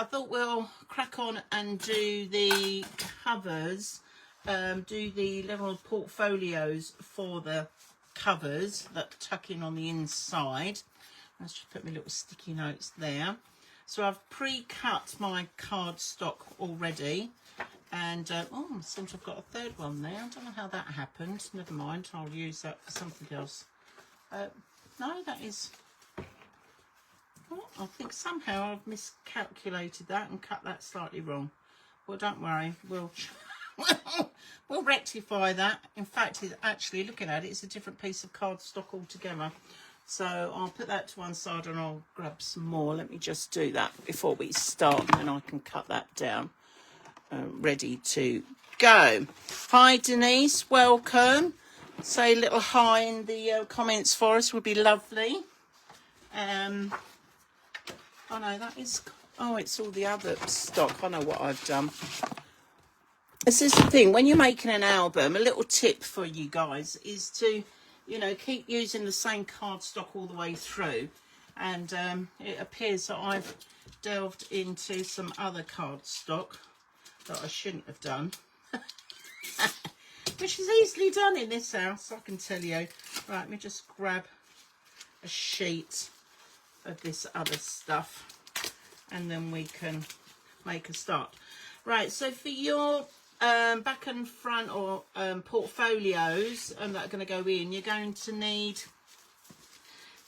I thought we'll crack on and do the covers, do the little portfolios for the covers that tuck in on the inside. Let's just put my little sticky notes there. So I've pre-cut my cardstock already, and oh, it seems I've got a third one there. I don't know how that happened. Never mind, I'll use that for something else. No, that is... Oh, I think somehow I've miscalculated that and cut that slightly wrong. Well, don't worry, we'll rectify that. In fact, it's actually, looking at it, it's a different piece of cardstock altogether. So I'll put that to one side and I'll grab some more. Let me just do that before we start, and then I can cut that down. Ready to go. Hi Denise, welcome. Say a little hi in the comments for us, would be lovely. Oh no, that is, oh, it's all the other stock. I know what I've done. This is the thing, when you're making an album, a little tip for you guys is to, you know, keep using the same cardstock all the way through. And it appears that I've delved into some other cardstock that I shouldn't have done. Which is easily done in this house, I can tell you. Right, let me just grab a sheet of this other stuff and then we can make a start. Right, so for your back and front or portfolios that are going to go in, you're going to need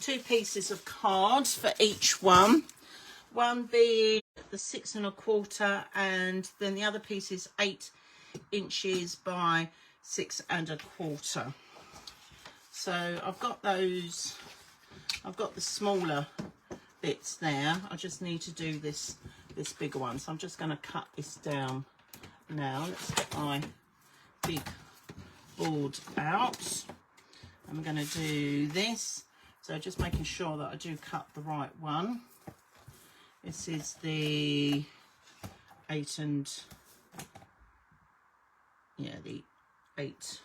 2 pieces of card for each one. One being the 6 1/4, and then the other piece is 8 inches by 6 1/4. So I've got those, I've got the smaller bits there. I just need to do this bigger one. So I'm just going to cut this down now. Let's get my big board out. I'm going to do this. So just making sure that I do cut the right one. This is the 8 and, yeah, the 8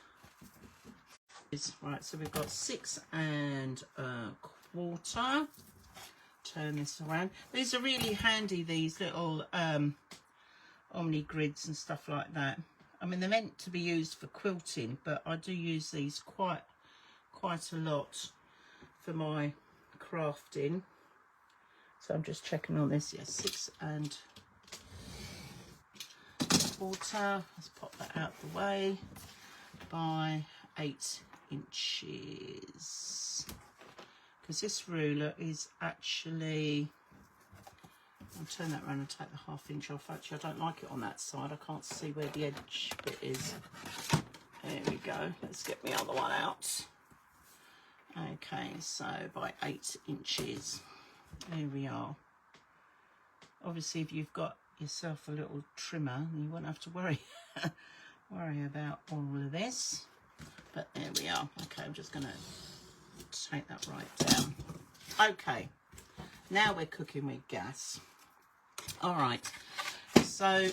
is right. So we've got 6 1/4. Turn this around. These are really handy, these little omni grids and stuff like that. I mean, they're meant to be used for quilting, but I do use these quite a lot for my crafting. So I'm just checking on this. Yes, 6 1/4. Let's pop that out the way, by 8 inches. Because this ruler is actually, I'll turn that around and take the 1/2 inch off. Actually, I don't like it on that side. I can't see where the edge bit is. There we go. Let's get the other one out. Okay, so by 8 inches. There we are. Obviously, if you've got yourself a little trimmer, you won't have to worry about all of this. But there we are. Okay, I'm just going to take that right down. Okay, now we're cooking with gas. All right, so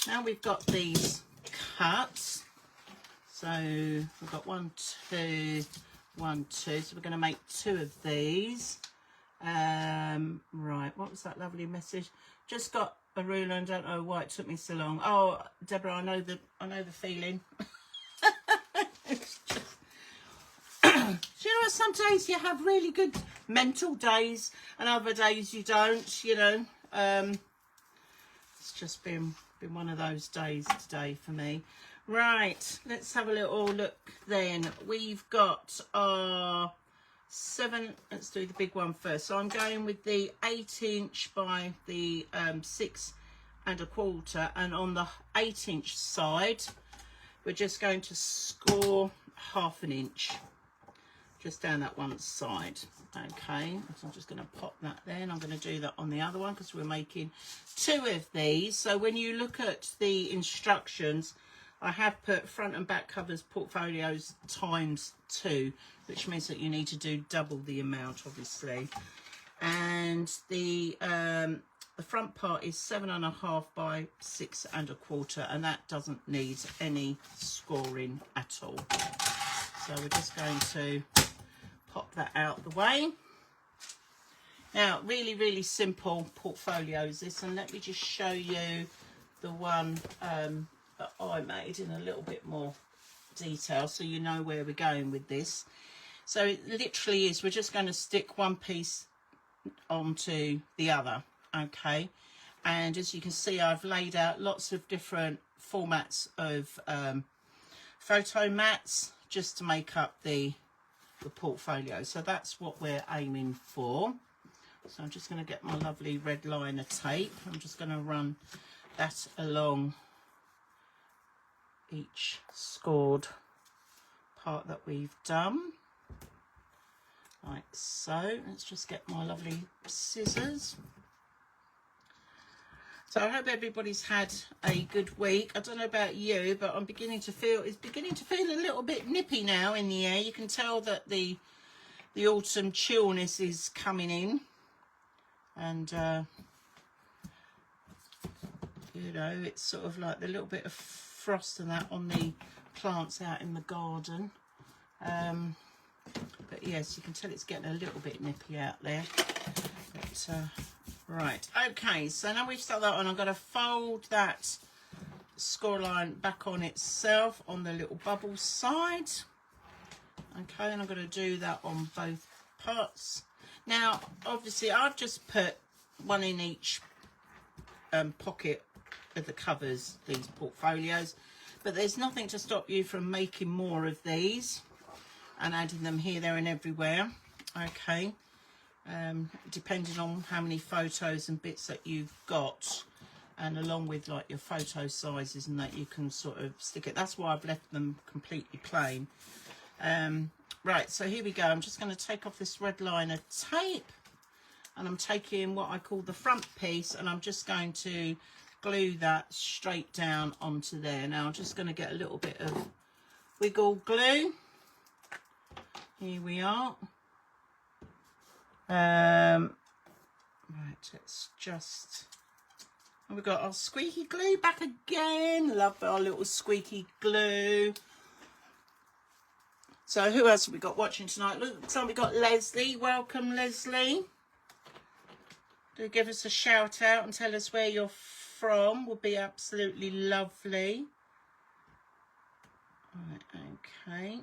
now we've got these cuts. So we've got 1, 2, 1, 2. So we're going to make 2 of these. Right, what was that lovely message? Just got a ruler and don't know why it took me so long. Oh, Deborah, I know the feeling. Do you know what, some days you have really good mental days and other days you don't, you know. It's just been one of those days today for me. Right, let's have a little look then. We've got our 7, let's do the big one first. So I'm going with the 8 inch by the 6 1/4, and on the 8 inch side we're just going to score 1/2 inch just down that one side. Okay, so I'm just going to pop that there, and I'm going to do that on the other one because we're making 2 of these. So when you look at the instructions, I have put front and back covers portfolios ×2, which means that you need to do double the amount, obviously. And the front part is 7 1/2 by 6 1/4, and that doesn't need any scoring at all. So we're just going to pop that out the way. Now, really simple portfolios this, and let me just show you the one that I made in a little bit more detail so you know where we're going with this. So it literally is, we're just going to stick one piece onto the other, okay? And as you can see, I've laid out lots of different formats of photo mats just to make up the portfolio. So that's what we're aiming for. So I'm just going to get my lovely red liner tape. I'm just going to run that along each scored part that we've done, like so. Let's just get my lovely scissors. So I hope everybody's had a good week. I don't know about you, but I'm beginning to feel, it's beginning to feel a little bit nippy now in the air. You can tell that the autumn chillness is coming in, and you know, it's sort of like the little bit of frost and that on the plants out in the garden. But yes, you can tell it's getting a little bit nippy out there. But, right, okay, so now we've started that on, I'm going to fold that score line back on itself on the little bubble side. Okay, and I'm going to do that on both parts. Now, obviously, I've just put one in each pocket of the covers, these portfolios, but there's nothing to stop you from making more of these and adding them here, there and everywhere. Okay, depending on how many photos and bits that you've got, and along with like your photo sizes and that, you can sort of stick it. That's why I've left them completely plain. Right, so here we go. I'm just going to take off this red liner tape, and I'm taking what I call the front piece, and I'm just going to glue that straight down onto there. Now I'm just going to get a little bit of wiggle glue. Here we are. Right, let's just, and we've got our squeaky glue back again. Love our little squeaky glue. So who else have we got watching tonight? Looks like we've got Leslie. Welcome, Leslie. Do give us a shout out and tell us where you're from. Would be absolutely lovely. Right, okay.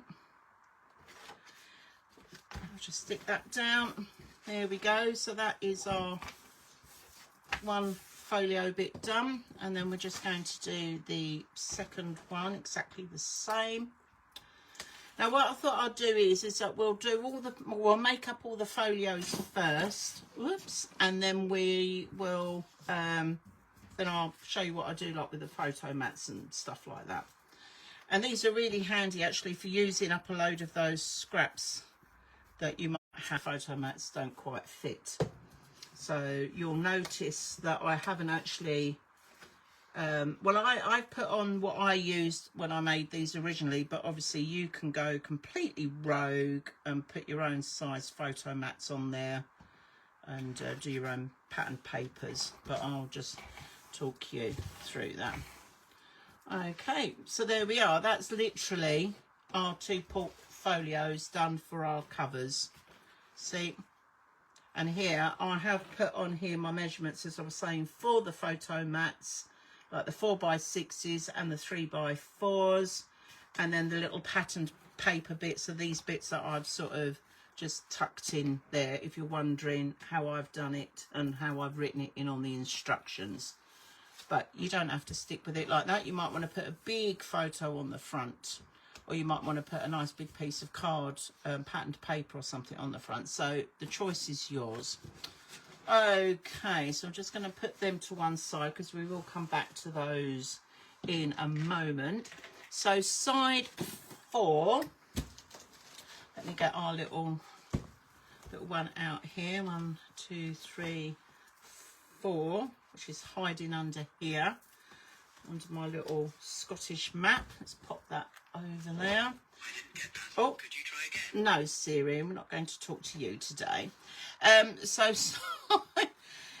I'll just stick that down. There we go. So that is our one folio bit done, and then we're just going to do the second one exactly the same. Now what I thought I'd do is that we'll do we'll make up all the folios first. Whoops. And then we will then I'll show you what I do like with the photo mats and stuff like that. And these are really handy actually for using up a load of those scraps that you might have. Photo mats don't quite fit. So you'll notice that I haven't actually well, I put on what I used when I made these originally, but obviously you can go completely rogue and put your own size photo mats on there and do your own pattern papers, but I'll just talk you through that. Okay, so there we are. That's literally our two portfolios done for our covers. See? And here I have put on here my measurements, as I was saying, for the photo mats, like the 4x6s and the 3x4s, and then the little patterned paper bits are these bits that I've sort of just tucked in there, if you're wondering how I've done it and how I've written it in on the instructions. But you don't have to stick with it like that. You might want to put a big photo on the front, or you might want to put a nice big piece of card, patterned paper or something on the front. So the choice is yours. Okay, so I'm just going to put them to one side because we will come back to those in a moment. So side 4, let me get our little one out here. 1, 2, 3, 4, which is hiding under here, under my little Scottish map. Let's pop that over there. Oh, could you try again? No, Siri, we're not going to talk to you today. So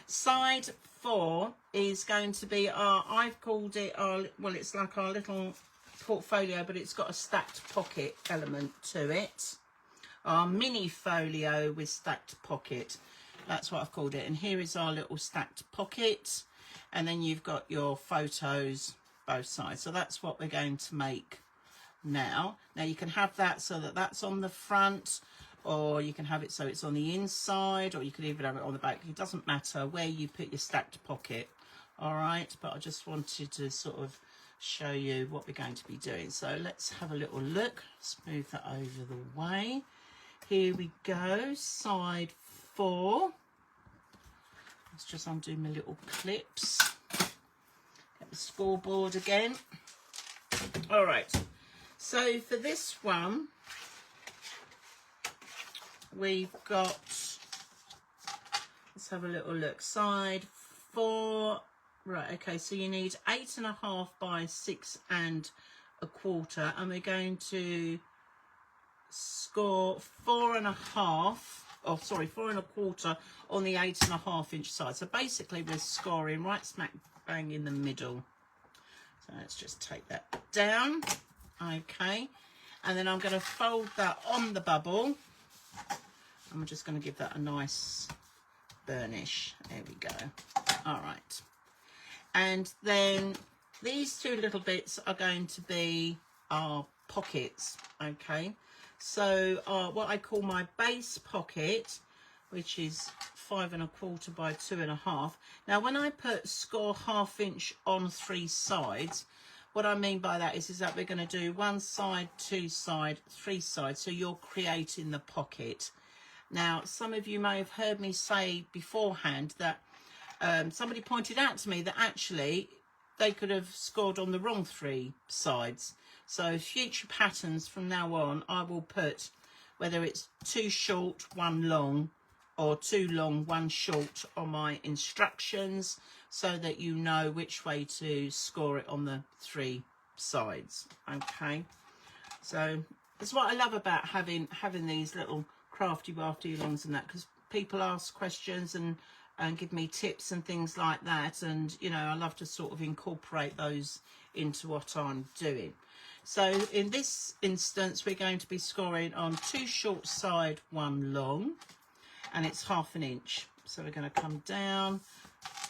side 4 is going to be our, I've called it our, well, it's like our little portfolio, but it's got a stacked pocket element to it. Our mini folio with stacked pocket. that's what I've called it. And here is our little stacked pocket, and then you've got your photos both sides. So that's what we're going to make now. Now you can have that so that that's on the front, or you can have it so it's on the inside, or you can even have it on the back. It doesn't matter where you put your stacked pocket. All right, but I just wanted to sort of show you what we're going to be doing. So let's have a little look. Smooth that over the way. Here we go, side 4. Let's just undo my little clips. Get the scoreboard again. All right, so for this one, we've got, let's have a little look, side 4. Right, okay, so you need 8.5 by 6 1/4, and we're going to score 4.5, or sorry, 4 1/4 on the 8.5 inch side. So basically we're scoring right smack bang in the middle. So let's just take that down. Okay, and then I'm going to fold that on the bubble. I'm just going to give that a nice burnish. There we go. All right. And then these two little bits are going to be our pockets, okay? So what I call my base pocket, which is 5 1/4 by 2.5. Now, when I put score 1/2 inch on 3 sides, what I mean by that is that we're going to do 1 side, 2 side, 3 sides. So you're creating the pocket. Now, some of you may have heard me say beforehand that somebody pointed out to me that actually they could have scored on the wrong 3 sides. So future patterns from now on, I will put whether it's 2 short, 1 long, or 2 long, 1 short on my instructions, so that you know which way to score it on the 3 sides. Okay, so that's what I love about having these little crafty wafty alongs and that, because people ask questions and give me tips and things like that, and you know, I love to sort of incorporate those into what I'm doing. So in this instance, we're going to be scoring on 2 short side, 1 long, and it's 1/2 inch. So we're going to come down,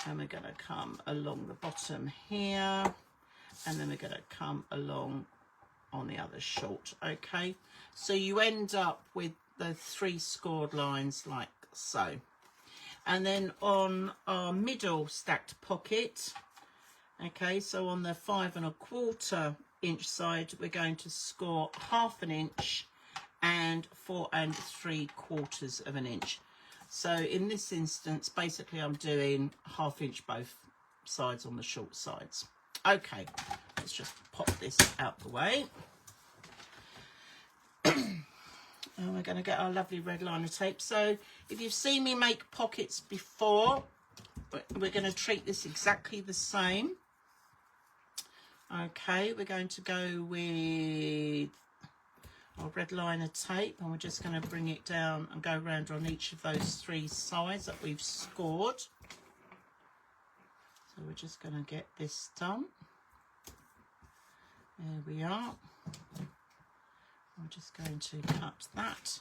and we're going to come along the bottom here, and then we're going to come along on the other short. Okay, so you end up with the 3 scored lines like so. And then on our middle stacked pocket, okay, so on the 5 1/4 inch side, we're going to score 1/2 inch and 4 3/4 inch. So in this instance, basically I'm doing 1/2 inch both sides on the short sides. Okay, let's just pop this out the way. And we're going to get our lovely red liner tape. So if you've seen me make pockets before, we're going to treat this exactly the same. Okay, we're going to go with our red liner tape, and we're just going to bring it down and go around on each of those 3 sides that we've scored. So we're just going to get this done. There we are. I'm just going to cut that,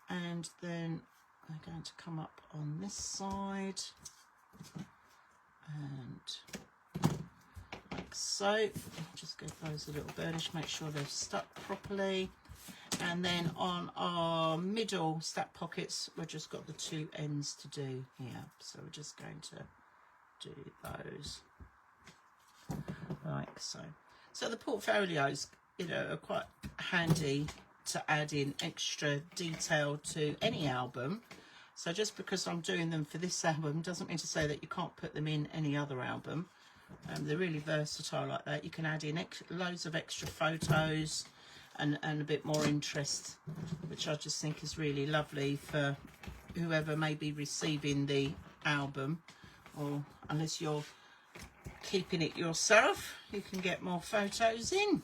and then we're going to come up on this side and like so. Just give those a little burnish, make sure they're stuck properly. And then on our middle stack pockets, we've just got the 2 ends to do here. So we're just going to do those like so. So the portfolios, you know, are quite handy to add in extra detail to any album. So just because I'm doing them for this album doesn't mean to say that you can't put them in any other album. They're really versatile like that. You can add in loads of extra photos and a bit more interest, which I just think is really lovely for whoever may be receiving the album, or unless you're keeping it yourself, you can get more photos in,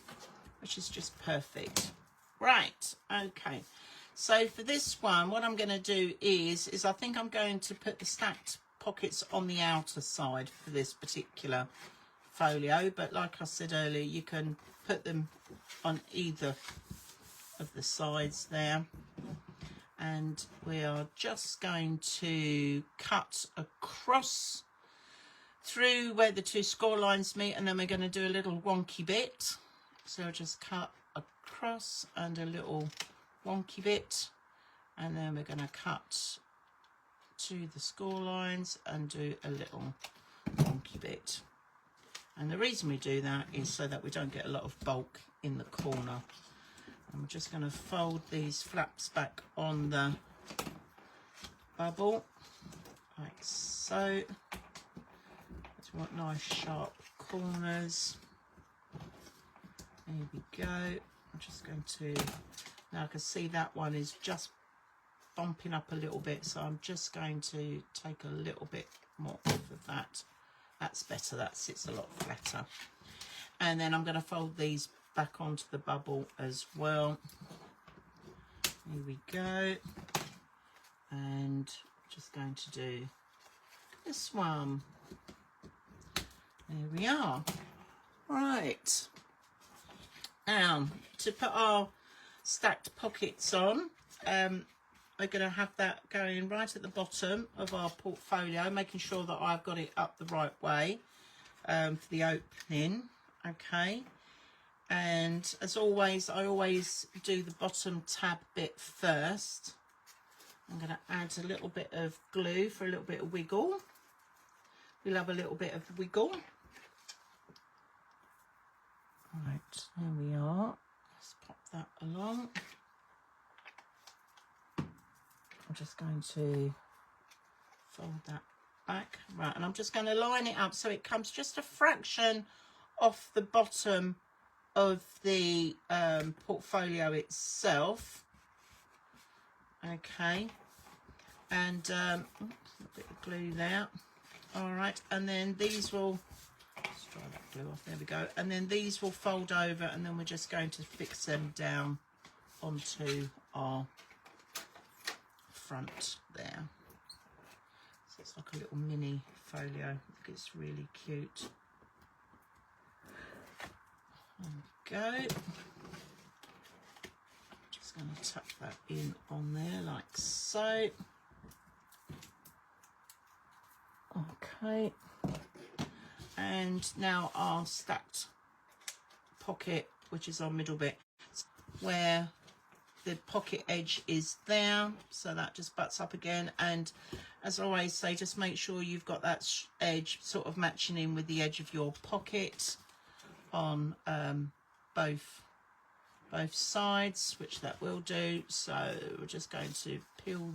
which is just perfect. Right, okay, so for this one, what I'm going to do is I think I'm going to put the stacked pockets on the outer side for this particular folio, but like I said earlier, you can put them on either of the sides there. and we are just going to cut across through where the two score lines meet, and then we're going to do a little wonky bit. So just cut across and a little wonky bit, and then we're going to cut to the score lines and do a little wonky bit. And the reason we do that is so that we don't get a lot of bulk in the corner. I'm just going to fold these flaps back on the bubble like so. We want nice sharp corners. There we go. I'm just going to, now I can see that one is just bumping up a little bit, so I'm just going to take a little bit more off of that. That's better, that sits a lot flatter. And then I'm going to fold these back onto the bubble as well. Here we go. And just going to do this one. There we are. Right. Now, to put our stacked pockets on, we're going to have that going right at the bottom of our portfolio, making sure that I've got it up the right way for the opening. Okay. And as always, I always do the bottom tab bit first. I'm going to add a little bit of glue for a little bit of wiggle. We'll have a little bit of wiggle. Right, there we are. Let's pop that along. I'm just going to fold that back. Right, and I'm just going to line it up so it comes just a fraction off the bottom of the portfolio itself. Okay, and a bit of glue there. All right, and then these will, let's dry that glue off, there we go, and then these will fold over, and then we're just going to fix them down onto our front there. So it's like a little mini folio. I think it's really cute. There we go. Just going to tuck that in on there like so. Okay, and now our stacked pocket, which is our middle bit, where the pocket edge is there, so that just butts up again. And as I always say, just make sure you've got that edge sort of matching in with the edge of your pocket on both sides, which that will do. So we're just going to peel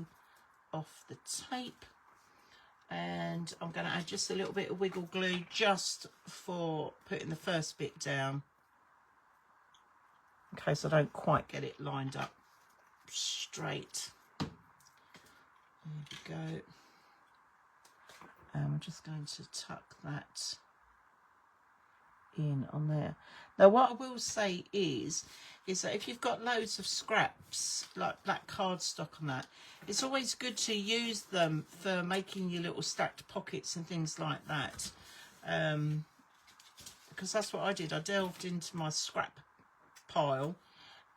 off the tape. And I'm going to add just a little bit of wiggle glue just for putting the first bit down, in case I don't quite get it lined up straight. There we go. And we're just going to tuck that in on there. Now what I will say is that if you've got loads of scraps like black cardstock and that, it's always good to use them for making your little stacked pockets and things like that, because that's what I did. I delved into my scrap pile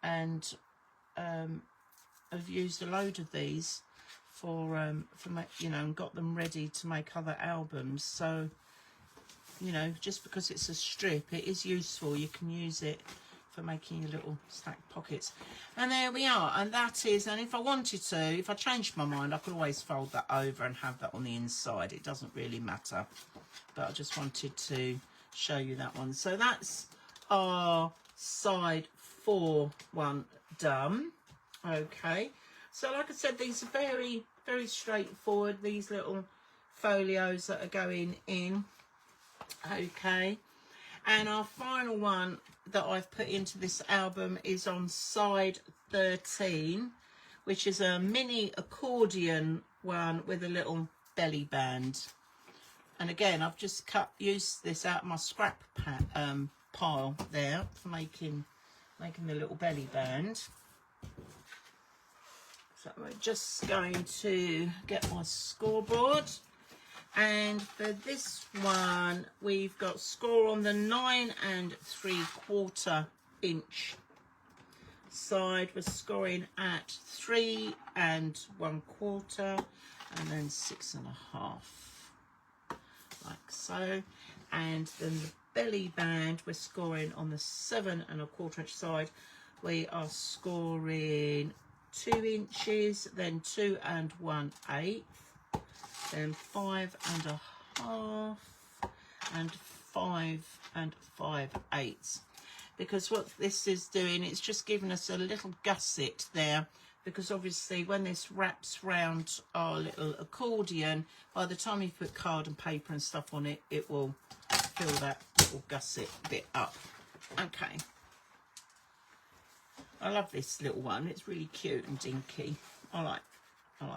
and I've used a load of these for you know, and got them ready to make other albums. So you know, just because it's a strip, it is useful. You can use it for making your little stacked pockets. And there we are. And that is, and if I wanted to, if I changed my mind, I could always fold that over and have that on the inside. It doesn't really matter. But I just wanted to show you that one. So that's our side 4 one done. Okay. So like I said, these are very, very straightforward, these little folios that are going in. Okay, and our final one that I've put into this album is on side 13, which is a mini accordion one with a little belly band. And again, I've just used this out of my scrap pile there for making the little belly band. So we're just going to get my scoreboard. And for this one, we've got score on the 9 3/4 inch side we're scoring at 3 1/4 and then 6 1/2, like so. And then the belly band we're scoring on the 7 1/4 inch side. We are scoring 2 inches, then 2 1/8, then 5 1/2 and 5 5/8. Because what this is doing, it's just giving us a little gusset there, because obviously when this wraps round our little accordion, by the time you put card and paper and stuff on it, it will fill that little gusset bit up. Okay, I love this little one. It's really cute and dinky. I like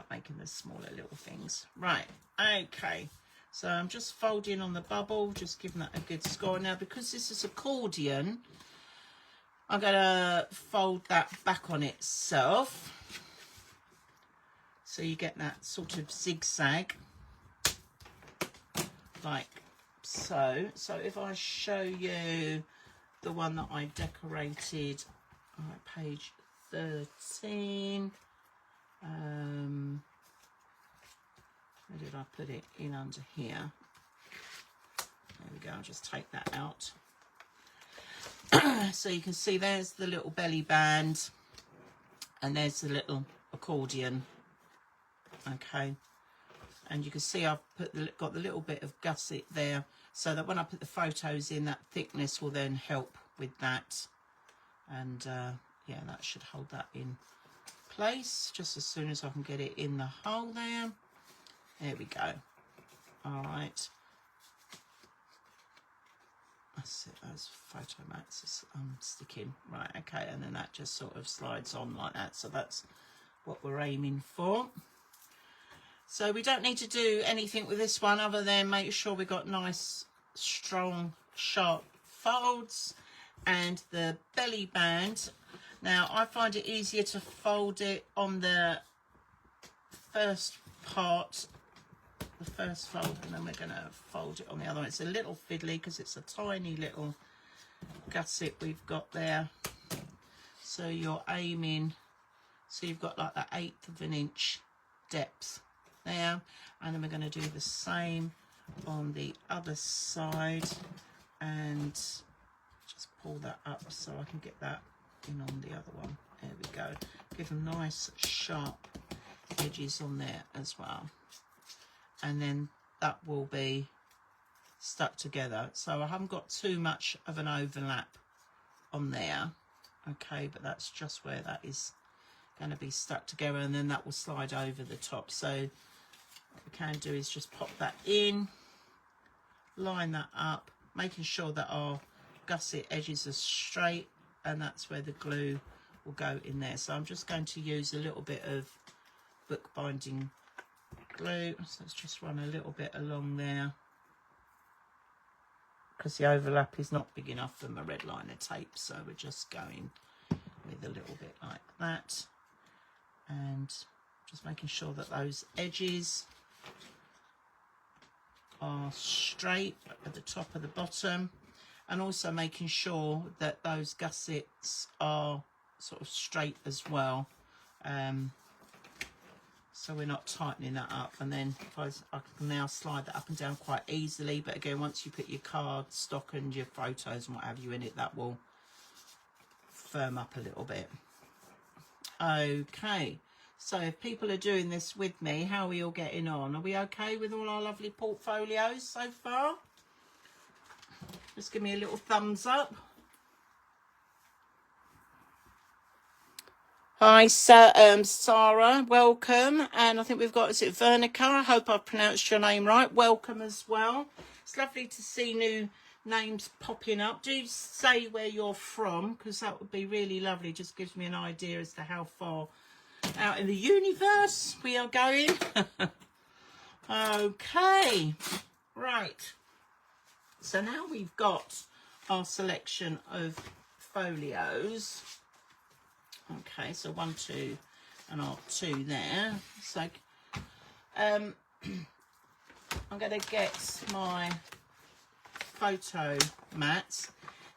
making the smaller little things. Right, okay, so I'm just folding on the bubble, just giving that a good score. Now because this is accordion, I'm going to fold that back on itself, so you get that sort of zigzag, like so. So if I show you the one that I decorated, page 13, where did I put it? In under here. There we go, I'll just take that out. So you can see there's the little belly band and there's the little accordion. Okay, and you can see I've got the little bit of gusset there, so that when I put the photos in, that thickness will then help with that. And yeah, that should hold that in place just as soon as I can get it in the hole there. There we go. All right. That's it, those photo mats sticking. Right, okay, and then that just sort of slides on like that. So that's what we're aiming for. So we don't need to do anything with this one other than make sure we've got nice, strong, sharp folds. And the belly band, now I find it easier to fold it on the first part, the first fold, and then we're going to fold it on the other one. It's a little fiddly because it's a tiny little gusset we've got there. So you're aiming, so you've got like that 1/8 of an inch depth there, and then we're going to do the same on the other side, and just pull that up so I can get that in on the other one. There we go. Give them nice sharp edges on there as well, and then that will be stuck together. So I haven't got too much of an overlap on there, okay, but that's just where that is going to be stuck together, and then that will slide over the top. So what we can do is just pop that in, line that up, making sure that our gusset edges are straight, and that's where the glue will go in there. So I'm just going to use a little bit of bookbinding glue. So let's just run a little bit along there, because the overlap is not big enough for my red liner tape, so we're just going with a little bit like that, and just making sure that those edges are straight at the top of the bottom, and also making sure that those gussets are sort of straight as well, so we're not tightening that up. And then I can now slide that up and down quite easily, but again, once you put your card stock and your photos and what have you in it, that will firm up a little bit. Okay, so if people are doing this with me, how are we all getting on? Are we okay with all our lovely portfolios so far? Just give me a little thumbs up. Hi, Sarah, welcome. And I think we've got, is it Vernica? I hope I've pronounced your name right. Welcome as well. It's lovely to see new names popping up. Do say where you're from, because that would be really lovely. Just gives me an idea as to how far out in the universe we are going. Okay, right. So now we've got our selection of folios. Okay, so 1, 2, and our 2 there. So I'm going to get my photo mats.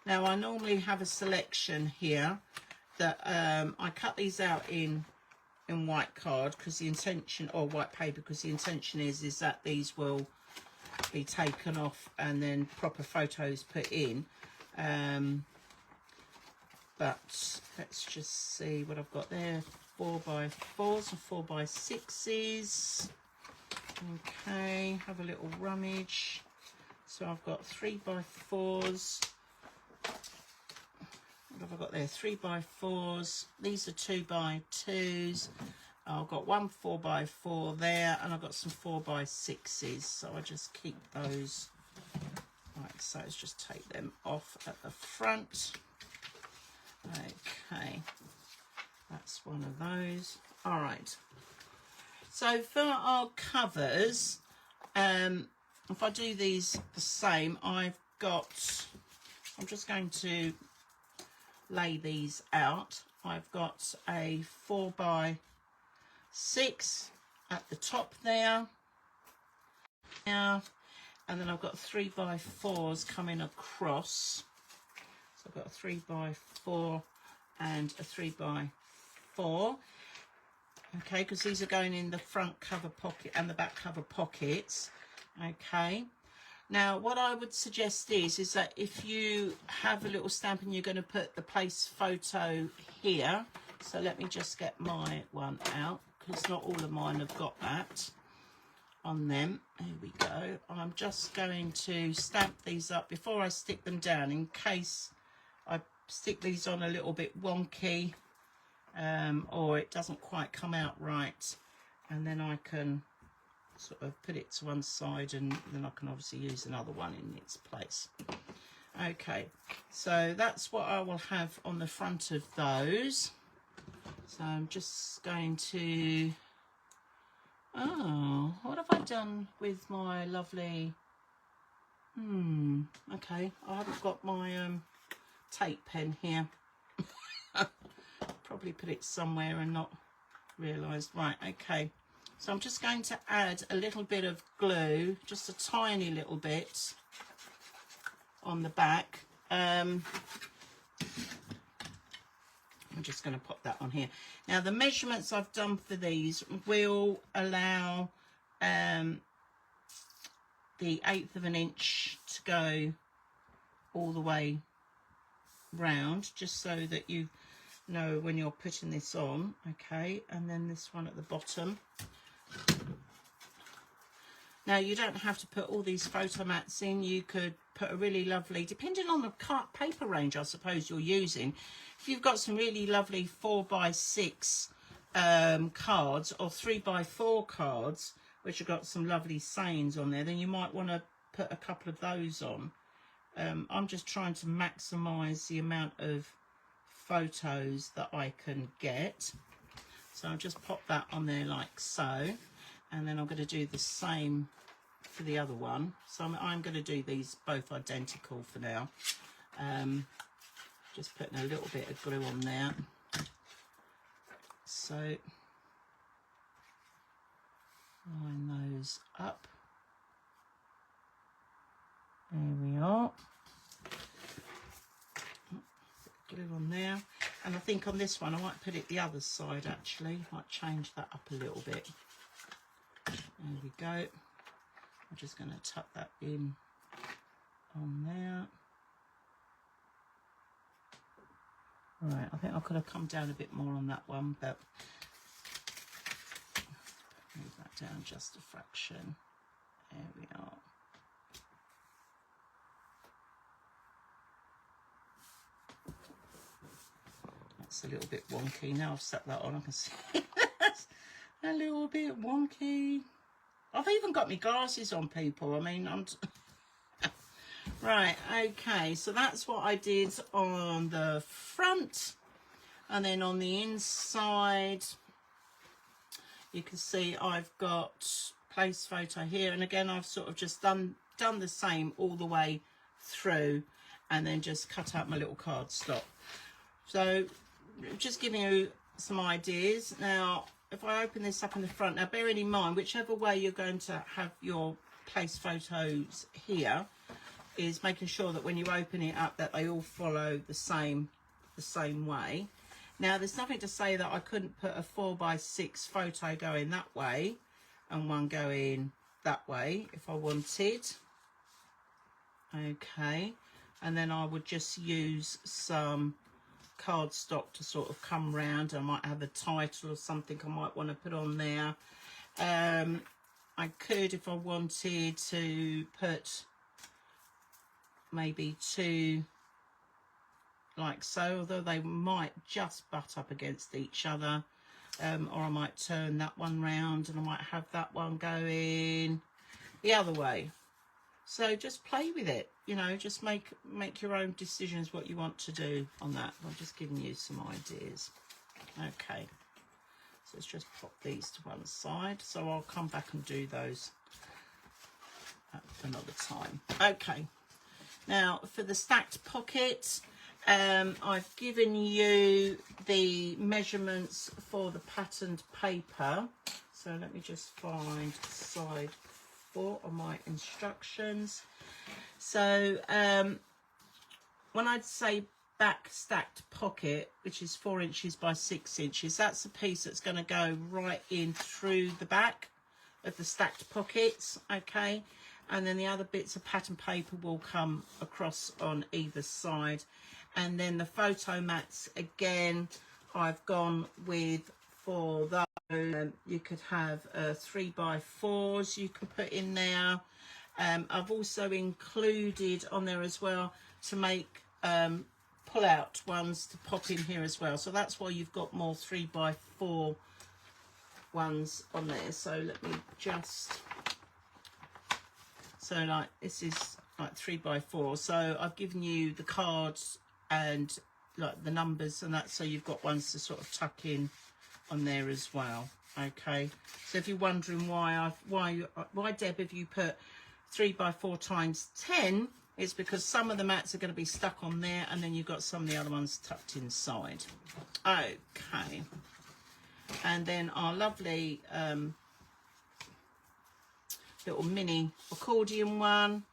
Now I normally have a selection here, that I cut these out in white card because the intention, or white paper, because the intention is that these will be taken off and then proper photos put in. But let's just see what I've got there. 4x4s and 4x6s. Okay, have a little rummage. So I've got 3x4s. What have I got there? 3x4s. These are 2x2s. I've got one 4x4 there, and I've got some 4x6s. So I just keep those. Right, so let's just take them off at the front. Okay, that's one of those. All right. So for our covers, if I do these the same, I'm just going to lay these out. I've got a 4x6 at the top there, and then I've got 3x4s coming across. So I've got a 3x4 and a 3x4. Okay, because these are going in the front cover pocket and the back cover pockets. Okay. Now, what I would suggest is that if you have a little stamp and you're going to put the place photo here, so let me just get my one out, because not all of mine have got that on them. Here we go. I'm just going to stamp these up before I stick them down, in case I stick these on a little bit wonky, or it doesn't quite come out right, and then I can sort of put it to one side, and then I can obviously use another one in its place. Okay, so that's what I will have on the front of those. So I'm just going to, oh, what have I done with my lovely, okay, I haven't got my tape pen here. Probably put it somewhere and not realised. Right, okay. So I'm just going to add a little bit of glue, just a tiny little bit on the back. I'm just going to pop that on here. Now, the measurements I've done for these will allow the 1/8 of an inch to go all the way round, just so that you know when you're putting this on. Okay, and then this one at the bottom. Now, you don't have to put all these photo mats in. You could put a really lovely, depending on the paper range I suppose you're using, if you've got some really lovely 4x6 cards, or 3x4 cards which have got some lovely sayings on there, then you might want to put a couple of those on. I'm just trying to maximise the amount of photos that I can get. So I'll just pop that on there like so, and then I'm going to do the same for the other one. So I'm going to do these both identical for now. Just putting a little bit of glue on there. So line those up. There we are. Glue on there, and I think on this one I might put it the other side actually. Might change that up a little bit. There we go. I'm just going to tuck that in on there. Right, I think I could have come down a bit more on that one, but move that down just a fraction. There we are. It's a little bit wonky. Now I've set that on, I can see that's a little bit wonky. I've even got my glasses on, people. I mean, right, okay, so that's what I did on the front, and then on the inside you can see I've got place photo here, and again I've sort of just done the same all the way through, and then just cut out my little cardstock. So just giving you some ideas. Now, if I open this up in the front, now bearing in mind, whichever way you're going to have your place photos here, is making sure that when you open it up that they all follow the same way. Now there's nothing to say that I couldn't put a 4x6 photo going that way and one going that way if I wanted. Okay, and then I would just use some cardstock to sort of come round. I might have a title or something I might want to put on there. I could, if I wanted, to put maybe two like so, although they might just butt up against each other. Or I might turn that one round and I might have that one going the other way. So just play with it, you know, just make your own decisions what you want to do on that. I'm just giving you some ideas. Okay, so let's just pop these to one side. So I'll come back and do those at another time. Okay, now for the stacked pockets, I've given you the measurements for the patterned paper. So let me just find side 4 on my instructions. So when I'd say back stacked pocket, which is 4 inches by 6 inches, that's a piece that's going to go right in through the back of the stacked pockets. Okay, and then the other bits of pattern paper will come across on either side. And then the photo mats, again, I've gone with, for those, you could have 3x4s you can put in there. I've also included on there as well to make pull out ones to pop in here as well. So that's why you've got more 3x4 ones on there. So let me just, so like this is like 3x4. So I've given you the cards and like the numbers and that, so you've got ones to sort of tuck in on there as well. Okay, so if you're wondering why Deb, if you put 3x4 times 10, it's because some of the mats are going to be stuck on there and then you've got some of the other ones tucked inside. Okay, and then our lovely little mini accordion one.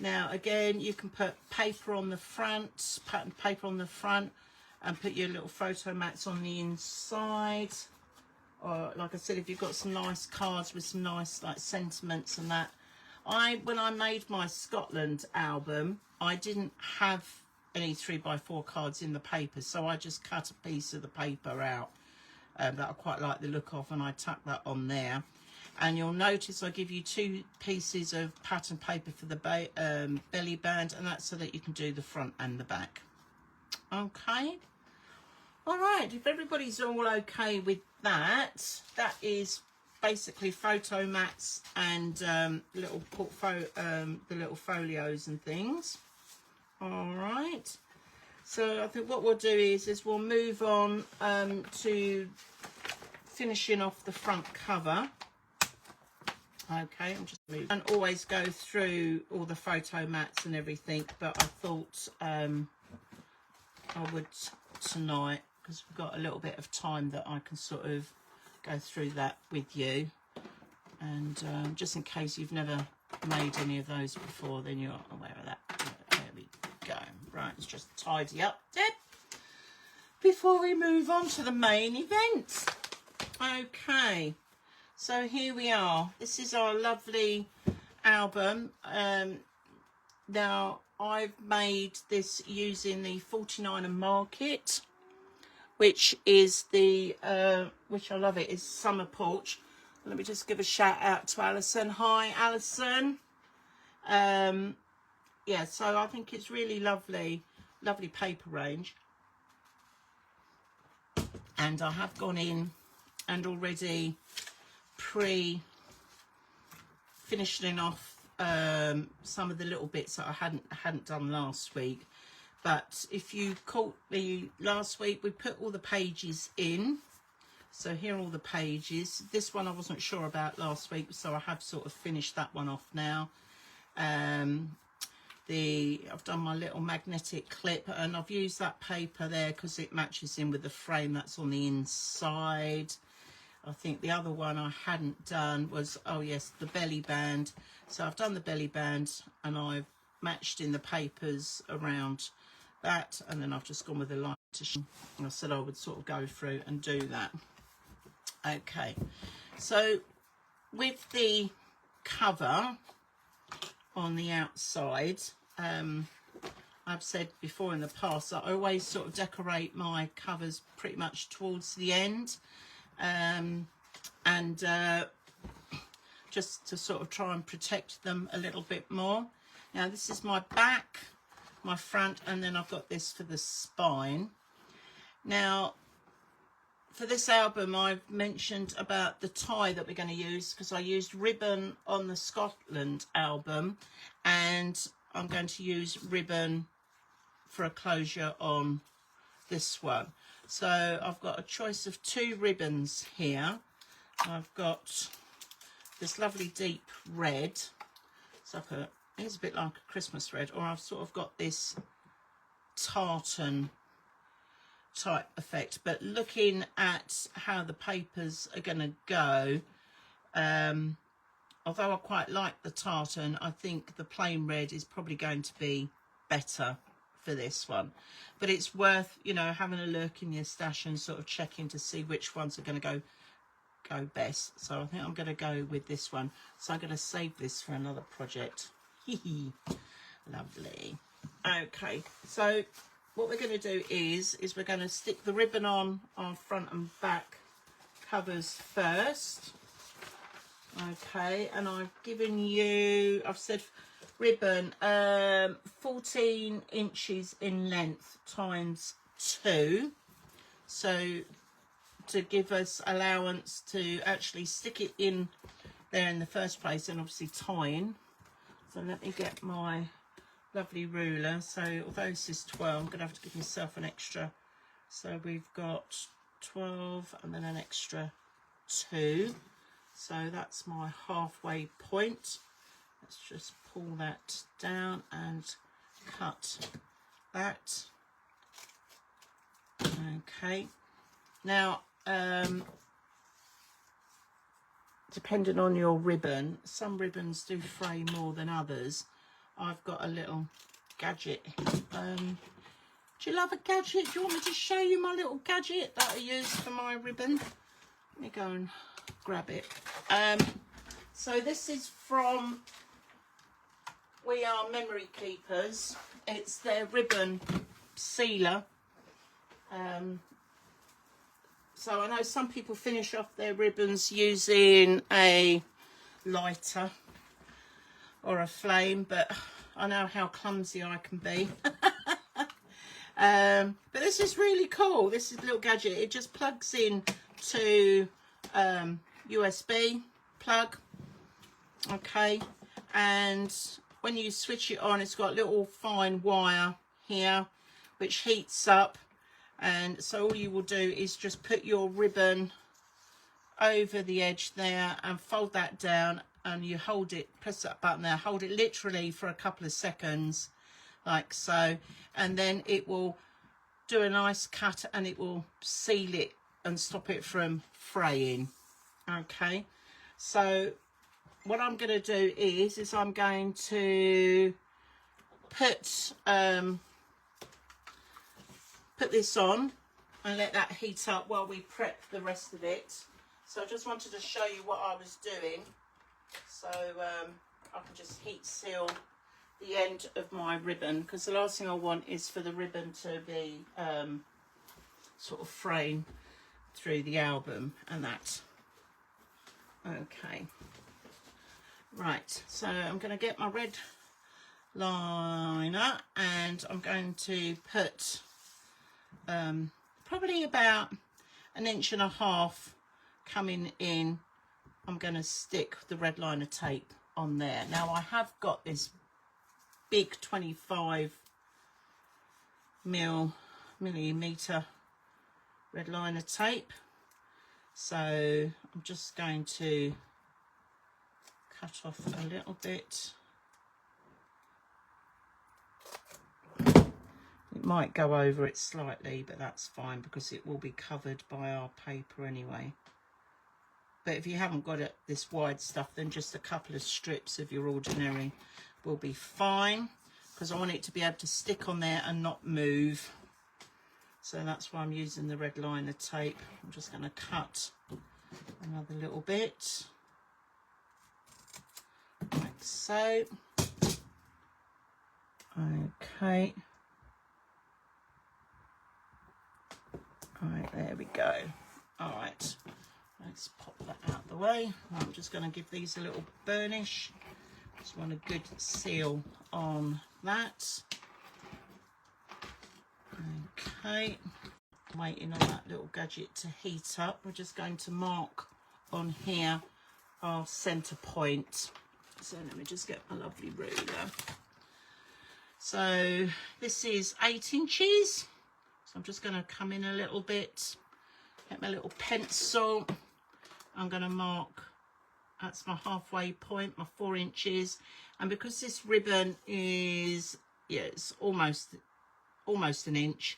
Now again, you can put paper on the front, pattern paper on the front, and put your little photo mats on the inside. Or like I said, if you've got some nice cards with some nice like sentiments and that. When I made my Scotland album, I didn't have any 3x4 cards in the paper, so I just cut a piece of the paper out that I quite like the look of, and I tucked that on there. And you'll notice I give you 2 pieces of pattern paper for the belly band, and that's so that you can do the front and the back. Okay. All right, if everybody's all okay with that, that is basically photo mats and little portfolio, the little folios and things. All right. So I think what we'll do is we'll move on to finishing off the front cover. Okay, I'm just moving. And always go through all the photo mats and everything, but I thought I would tonight, because we've got a little bit of time that I can sort of go through that with you. And just in case you've never made any of those before, then you're aware of that. There we go. Right, let's just tidy up, Deb, before we move on to the main event. Okay. So here we are. This is our lovely album. Now I've made this using the 49er Market, which is the which I love it, is Summer Porch. Let me just give a shout out to Alison. Hi Alison. Yeah, so I think it's really lovely paper range. And I have gone in and already finishing off some of the little bits that I hadn't done last week. But if you caught me last week, we put all the pages in. So here are all the pages. This one I wasn't sure about last week, so I have sort of finished that one off now. I've done my little magnetic clip, and I've used that paper there because it matches in with the frame that's on the inside. I think the other one I hadn't done was, oh yes, the belly band. So I've done the belly band and I've matched in the papers around that, and then I've just gone with a light to I said I would sort of go through and do that. Okay, so with the cover on the outside, I've said before in the past that I always sort of decorate my covers pretty much towards the end, just to sort of try and protect them a little bit more. Now this is my back, my front, and then I've got this for the spine. Now for this album I've mentioned about the tie that we're going to use, because I used ribbon on the Scotland album, and I'm going to use ribbon for a closure on this one. So I've got a choice of 2 ribbons here. I've got this lovely deep red, it's a bit like a Christmas red, or I've sort of got this tartan type effect. But looking at how the papers are going to go, although I quite like the tartan, I think the plain red is probably going to be better for this one. But it's worth, you know, having a look in your stash and sort of checking to see which ones are going to go best. So I think I'm going to go with this one. So I'm going to save this for another project. Lovely. Okay, so what we're going to do is we're going to stick the ribbon on our front and back covers first. Okay, and I've given you, I've said ribbon 14 inches in length times 2, so to give us allowance to actually stick it in there in the first place, and obviously tying. So let me get my lovely ruler. So although this is 12, I'm going to have to give myself an extra. So we've got 12 and then an extra 2. So that's my halfway point. Let's just pull that down and cut that. Okay. Now, depending on your ribbon, some ribbons do fray more than others. I've got a little gadget. Do you love a gadget? Do you want me to show you my little gadget that I use for my ribbon? Let me go and grab it. So this is from We Are Memory Keepers. It's their ribbon sealer. So I know some people finish off their ribbons using a lighter or a flame, but I know how clumsy I can be. But this is really cool. This is a little gadget. It just plugs in to USB plug. Okay, and when you switch it on, it's got a little fine wire here which heats up. And so all you will do is just put your ribbon over the edge there and fold that down, and you hold it, press that button there, hold it literally for a couple of seconds like so, and then it will do a nice cut and it will seal it and stop it from fraying. Okay, so what I'm going to do is I'm going to put this on and let that heat up while we prep the rest of it. So I just wanted to show you what I was doing, so I can just heat seal the end of my ribbon, because the last thing I want is for the ribbon to be sort of fraying through the album and that. Okay, right, so I'm going to get my red liner and I'm going to put probably about 1.5 inches coming in. I'm going to stick the red liner tape on there. Now I have got this big 25 millimeter red liner tape, so I'm just going to cut off a little bit. It might go over it slightly, but that's fine because it will be covered by our paper anyway. But if you haven't got it this wide stuff, then just a couple of strips of your ordinary will be fine. because I want it to be able to stick on there and not move. So that's why I'm using the red liner tape. I'm just going to cut another little bit, like so. Okay. All right, there we go. All right, let's pop that out the way. I'm just going to give these a little burnish. Just want a good seal on that. Okay, waiting on that little gadget to heat up. We're just going to mark on here our centre point. So let me just get my lovely ruler. So this is 8 inches. So I'm just going to come in a little bit, get my little pencil. I'm going to mark, that's my halfway point, my 4 inches. And because this ribbon is, yeah, it's almost an inch,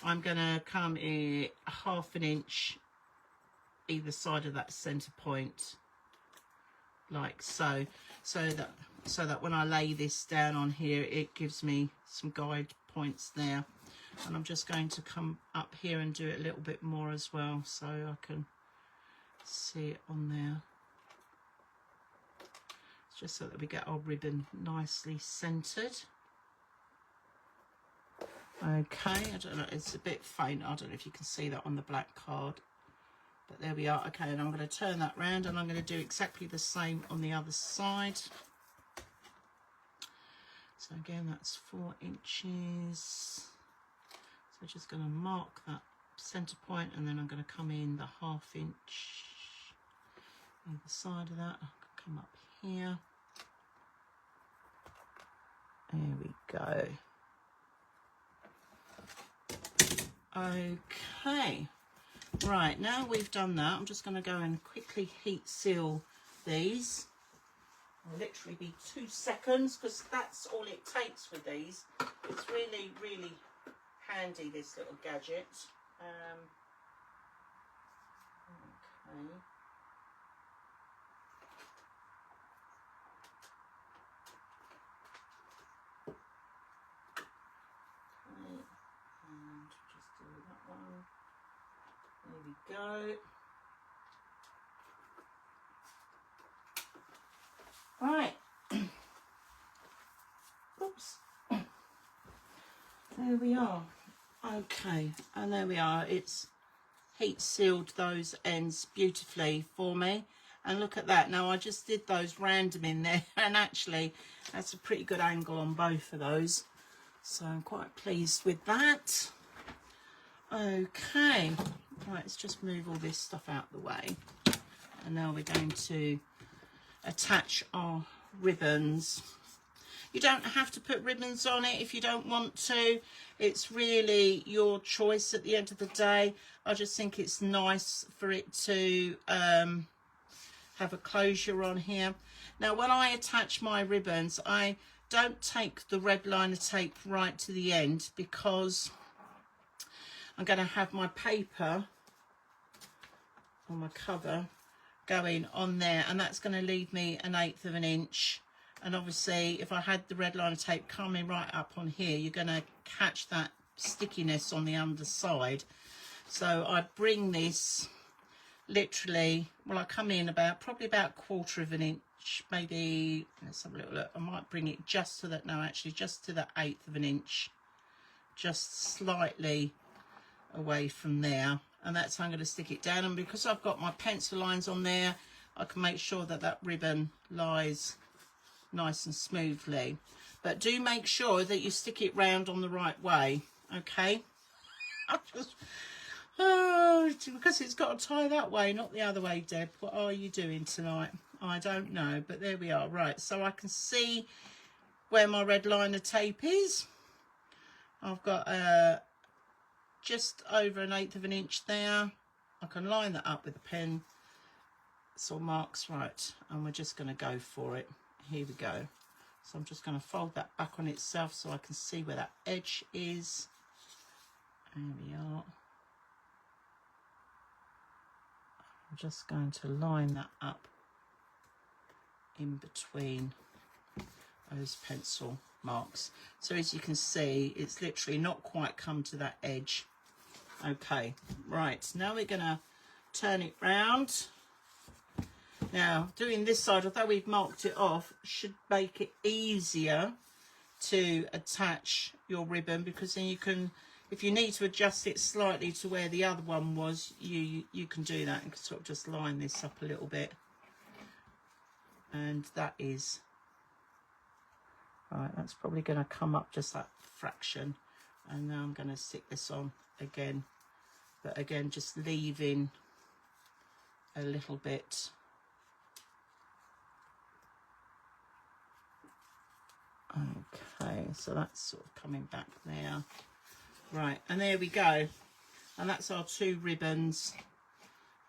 I'm going to come in 1/2 inch either side of that centre point, like so, so that when I lay this down on here, it gives me some guide points there. And I'm just going to come up here and do it a little bit more as well, so I can see it on there. It's just so that we get our ribbon nicely centered. Okay, I don't know, it's a bit faint. I don't know if you can see that on the black card, but there we are. Okay, and I'm going to turn that round and I'm going to do exactly the same on the other side. So again, that's 4 inches. So just going to mark that centre point, and then I'm going to come in the 1/2 inch either side of that. I'll come up here. There we go. Okay, right, now we've done that, I'm just going to go and quickly heat seal these. It'll literally be 2 seconds, because that's all it takes with these. It's really, really handy, this little gadget. Okay. And just do that one. There we go. Right. Oops. There we are. Okay, and there we are. It's heat sealed those ends beautifully for me. And look at that. Now I just did those random in there, and actually that's a pretty good angle on both of those. So I'm quite pleased with that. Okay, right, let's just move all this stuff out the way. And now we're going to attach our ribbons. You don't have to put ribbons on it if you don't want to. It's really your choice at the end of the day. I just think it's nice for it to have a closure on here. Now, when I attach my ribbons, I don't take the red liner tape right to the end, because I'm going to have my paper on my cover going on there, and that's going to leave me 1/8 of an inch. And obviously if I had the red liner tape coming right up on here, you're going to catch that stickiness on the underside. So I bring this literally, well, I come in probably about 1/4 of an inch, maybe, let's have a little look. I might bring it just to that, no, actually just to the 1/8 of an inch, just slightly away from there. And that's how I'm going to stick it down. And because I've got my pencil lines on there, I can make sure that that ribbon lies nice and smoothly. But do make sure that you stick it round on the right way, okay? Because it's got to tie that way, not the other way, Deb. What are you doing tonight? I don't know, but there we are. Right, so I can see where my red liner tape is. I've got just over 1/8 of an inch there. I can line that up with a pen. It's all marks right, and we're just going to go for it. Here we go. So I'm just going to fold that back on itself so I can see where that edge is. There we are. I'm just going to line that up in between those pencil marks. So as you can see, it's literally not quite come to that edge. Okay, right, now we're gonna turn it round. Now doing this side, although we've marked it off, should make it easier to attach your ribbon, because then you can, if you need to adjust it slightly to where the other one was, you can do that and sort of just line this up a little bit. And that is right, that's probably going to come up just that fraction. And now I'm going to stick this on again, but again just leaving a little bit. Okay, so that's sort of coming back there. Right, and there we go. And that's our 2 ribbons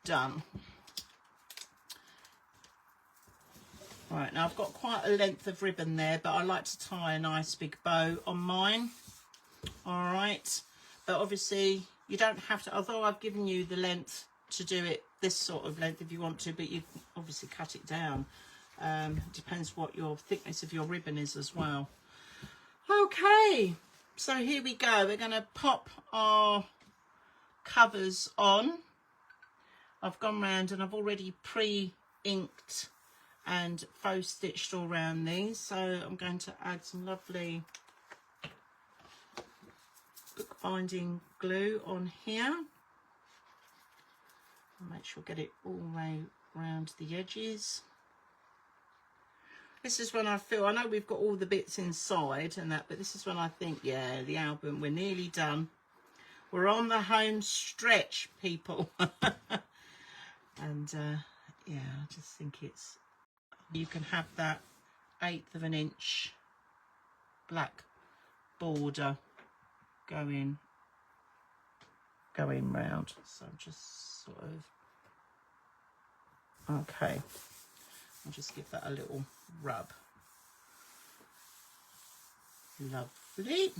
done. Right, now I've got quite a length of ribbon there, but I like to tie a nice big bow on mine. All right, but obviously you don't have to, although I've given you the length to do it this sort of length if you want to, but you obviously cut it down. Depends what your thickness of your ribbon is as well. Okay, so here we go. We're going to pop our covers on. I've gone round and I've already pre-inked and faux stitched all around these, so I'm going to add some lovely bookbinding glue on here. I'll make sure I get it all the way around the edges. This is when I feel, I know we've got all the bits inside and that, but this is when I think, yeah, the album, we're nearly done. We're on the home stretch, people. And yeah, I just think it's, you can have that 1/8 of an inch black border going round. So I'm just sort of, okay, I'll just give that a little rub. Lovely.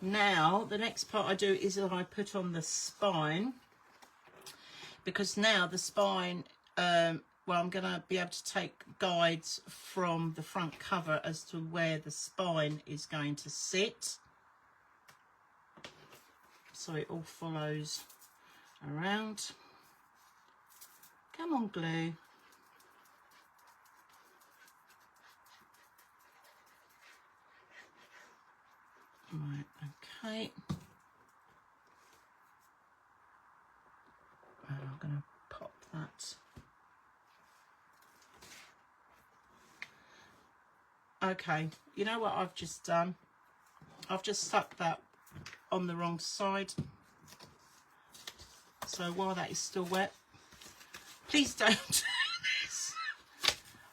Now the next part I do is that I put on the spine, because now the spine, well, I'm going to be able to take guides from the front cover as to where the spine is going to sit, so it all follows around. Come on, glue. Right, okay. And I'm going to pop that. Okay, you know what I've just done? I've just stuck that on the wrong side. So while that is still wet, please don't do this.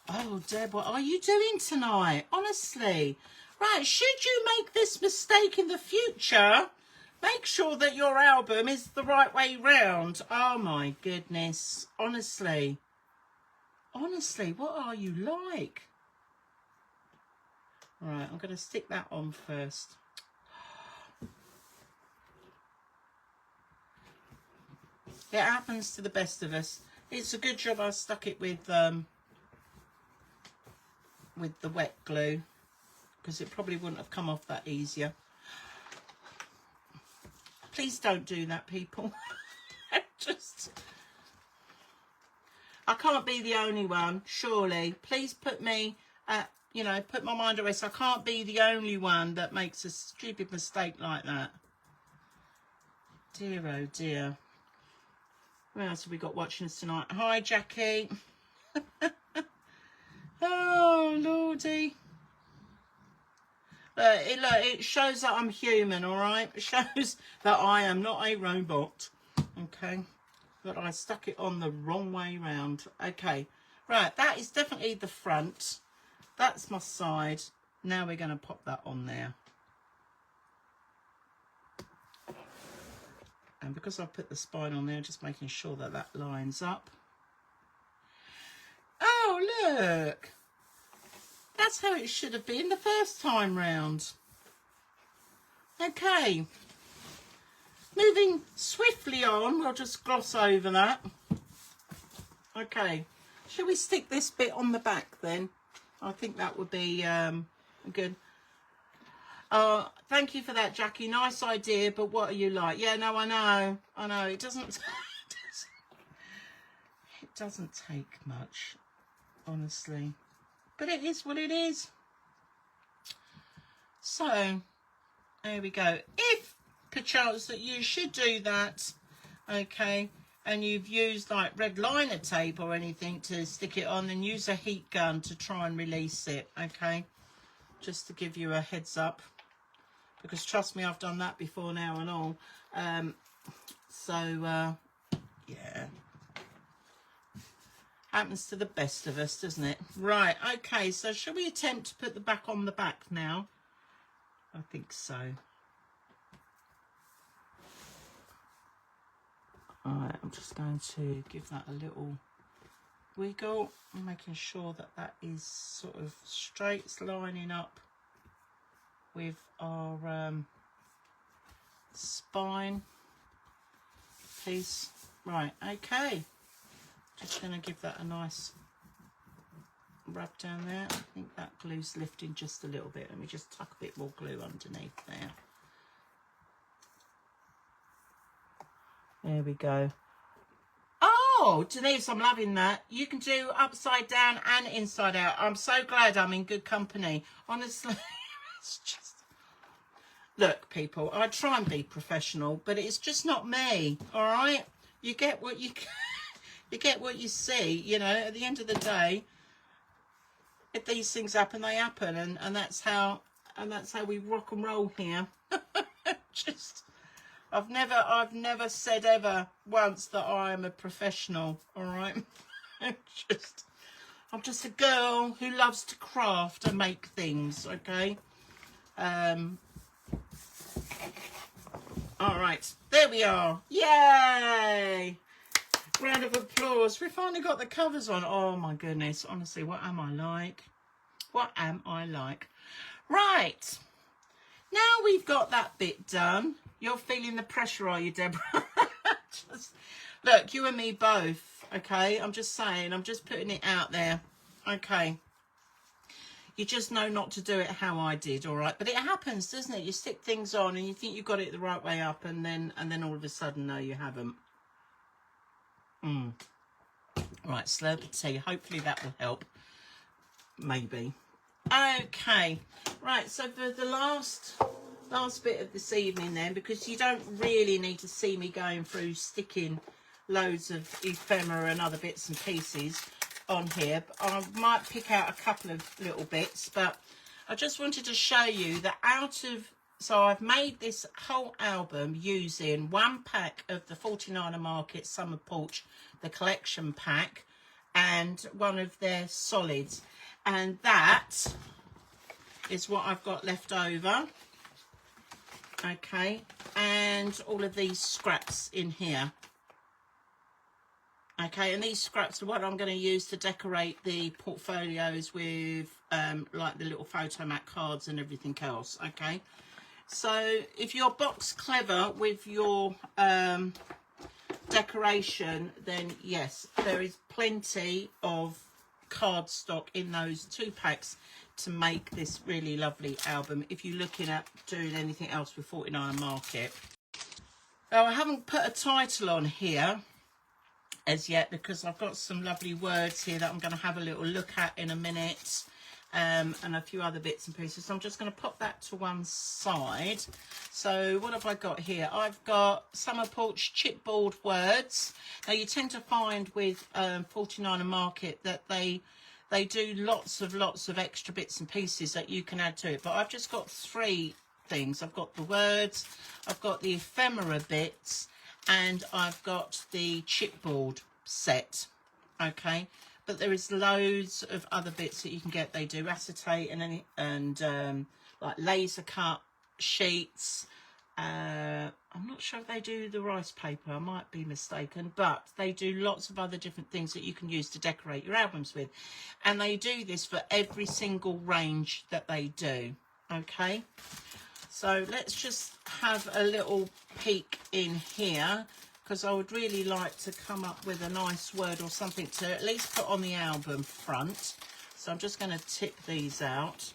Oh, Deb, what are you doing tonight? Honestly. Right, should you make this mistake in the future, make sure that your album is the right way round. Oh my goodness. Honestly. Honestly, what are you like? Right, I'm going to stick that on first. It happens to the best of us. It's a good job I stuck it with the wet glue, because it probably wouldn't have come off that easier. Please don't do that, people. I can't be the only one, surely. Please put me at, you know, put my mind at rest. I can't be the only one that makes a stupid mistake like that. Dear, oh dear. Who else have we got watching us tonight? Hi, Jackie. Oh, Lordy. It shows that I'm human, all right? It shows that I am not a robot, okay? But I stuck it on the wrong way round. Okay, right, that is definitely the front. That's my side. Now we're going to pop that on there. And because I've put the spine on there, just making sure that that lines up. Oh, look. That's how it should have been the first time round. Okay. Moving swiftly on, we'll just gloss over that. Okay. Shall we stick this bit on the back then? I think that would be Good. Thank you for that, Jackie. Nice idea, but what are you like? Yeah, no, I know. It doesn't it doesn't take much, honestly. But it is what it is. So, there we go. If perchance that you should do that, okay, and you've used like red liner tape or anything to stick it on, then use a heat gun to try and release it, okay? Just to give you a heads up. Because trust me, I've done that before now and all. Yeah. Happens to the best of us, doesn't it? Right, okay, so shall we attempt to put the back on the back now? I think so. Alright, I'm just going to give that a little wiggle, making sure that that is sort of straight, it's lining up with our spine piece. Right, okay. Just going to give that a nice rub down there. I think that glue's lifting just a little bit. Let me just tuck a bit more glue underneath there. There we go. Oh, Denise, I'm loving that. You can do upside down and inside out. I'm so glad I'm in good company. Honestly, it's just... Look, people, I try and be professional, but it's just not me, all right? You get what you... You get what you see, you know, at the end of the day, if these things happen, they happen, and that's how we rock and roll here. Just, I've never said ever once that I am a professional, all right? I'm just a girl who loves to craft and make things, okay? All right, there we are. Yay! Round of applause. We finally got the covers on. Oh my goodness, honestly, what am I like? What am I like? Right, now we've got that bit done. You're feeling the pressure, are you, Deborah? Look, you and me both, okay? I'm just saying, I'm just putting it out there, okay? You just know not to do it how I did, all right? But it happens, doesn't it? You stick things on and you think you've got it the right way up, and then all of a sudden, no, you haven't. Right, slurp of tea. Hopefully that will help. Maybe. Okay. Right, so for the last bit of this evening then, because you don't really need to see me going through sticking loads of ephemera and other bits and pieces on here, but I might pick out a couple of little bits, but I just wanted to show you that so I've made this whole album using one pack of the 49er Market Summer Porch, the collection pack, and one of their solids. And that is what I've got left over. Okay, and all of these scraps in here. Okay, and these scraps are what I'm going to use to decorate the portfolios with, like the little photo mat cards and everything else, okay? So if you're box clever with your decoration, then yes, there is plenty of cardstock in those 2 packs to make this really lovely album if you're looking at doing anything else with 49er Market. Now, I haven't put a title on here as yet because I've got some lovely words here that I'm going to have a little look at in a minute. And a few other bits and pieces. So I'm just going to pop that to one side. So what have I got here? I've got Summer Porch chipboard words. Now you tend to find with 49er Market that they do lots of extra bits and pieces that you can add to it. But I've just got 3 things. I've got the words, I've got the ephemera bits, and I've got the chipboard set. Okay. But there is loads of other bits that you can get. They do acetate and like laser cut sheets. I'm not sure if they do the rice paper. I might be mistaken. But they do lots of other different things that you can use to decorate your albums with. And they do this for every single range that they do. Okay. So let's just have a little peek in here, because I would really like to come up with a nice word or something to at least put on the album front. So I'm just going to tip these out.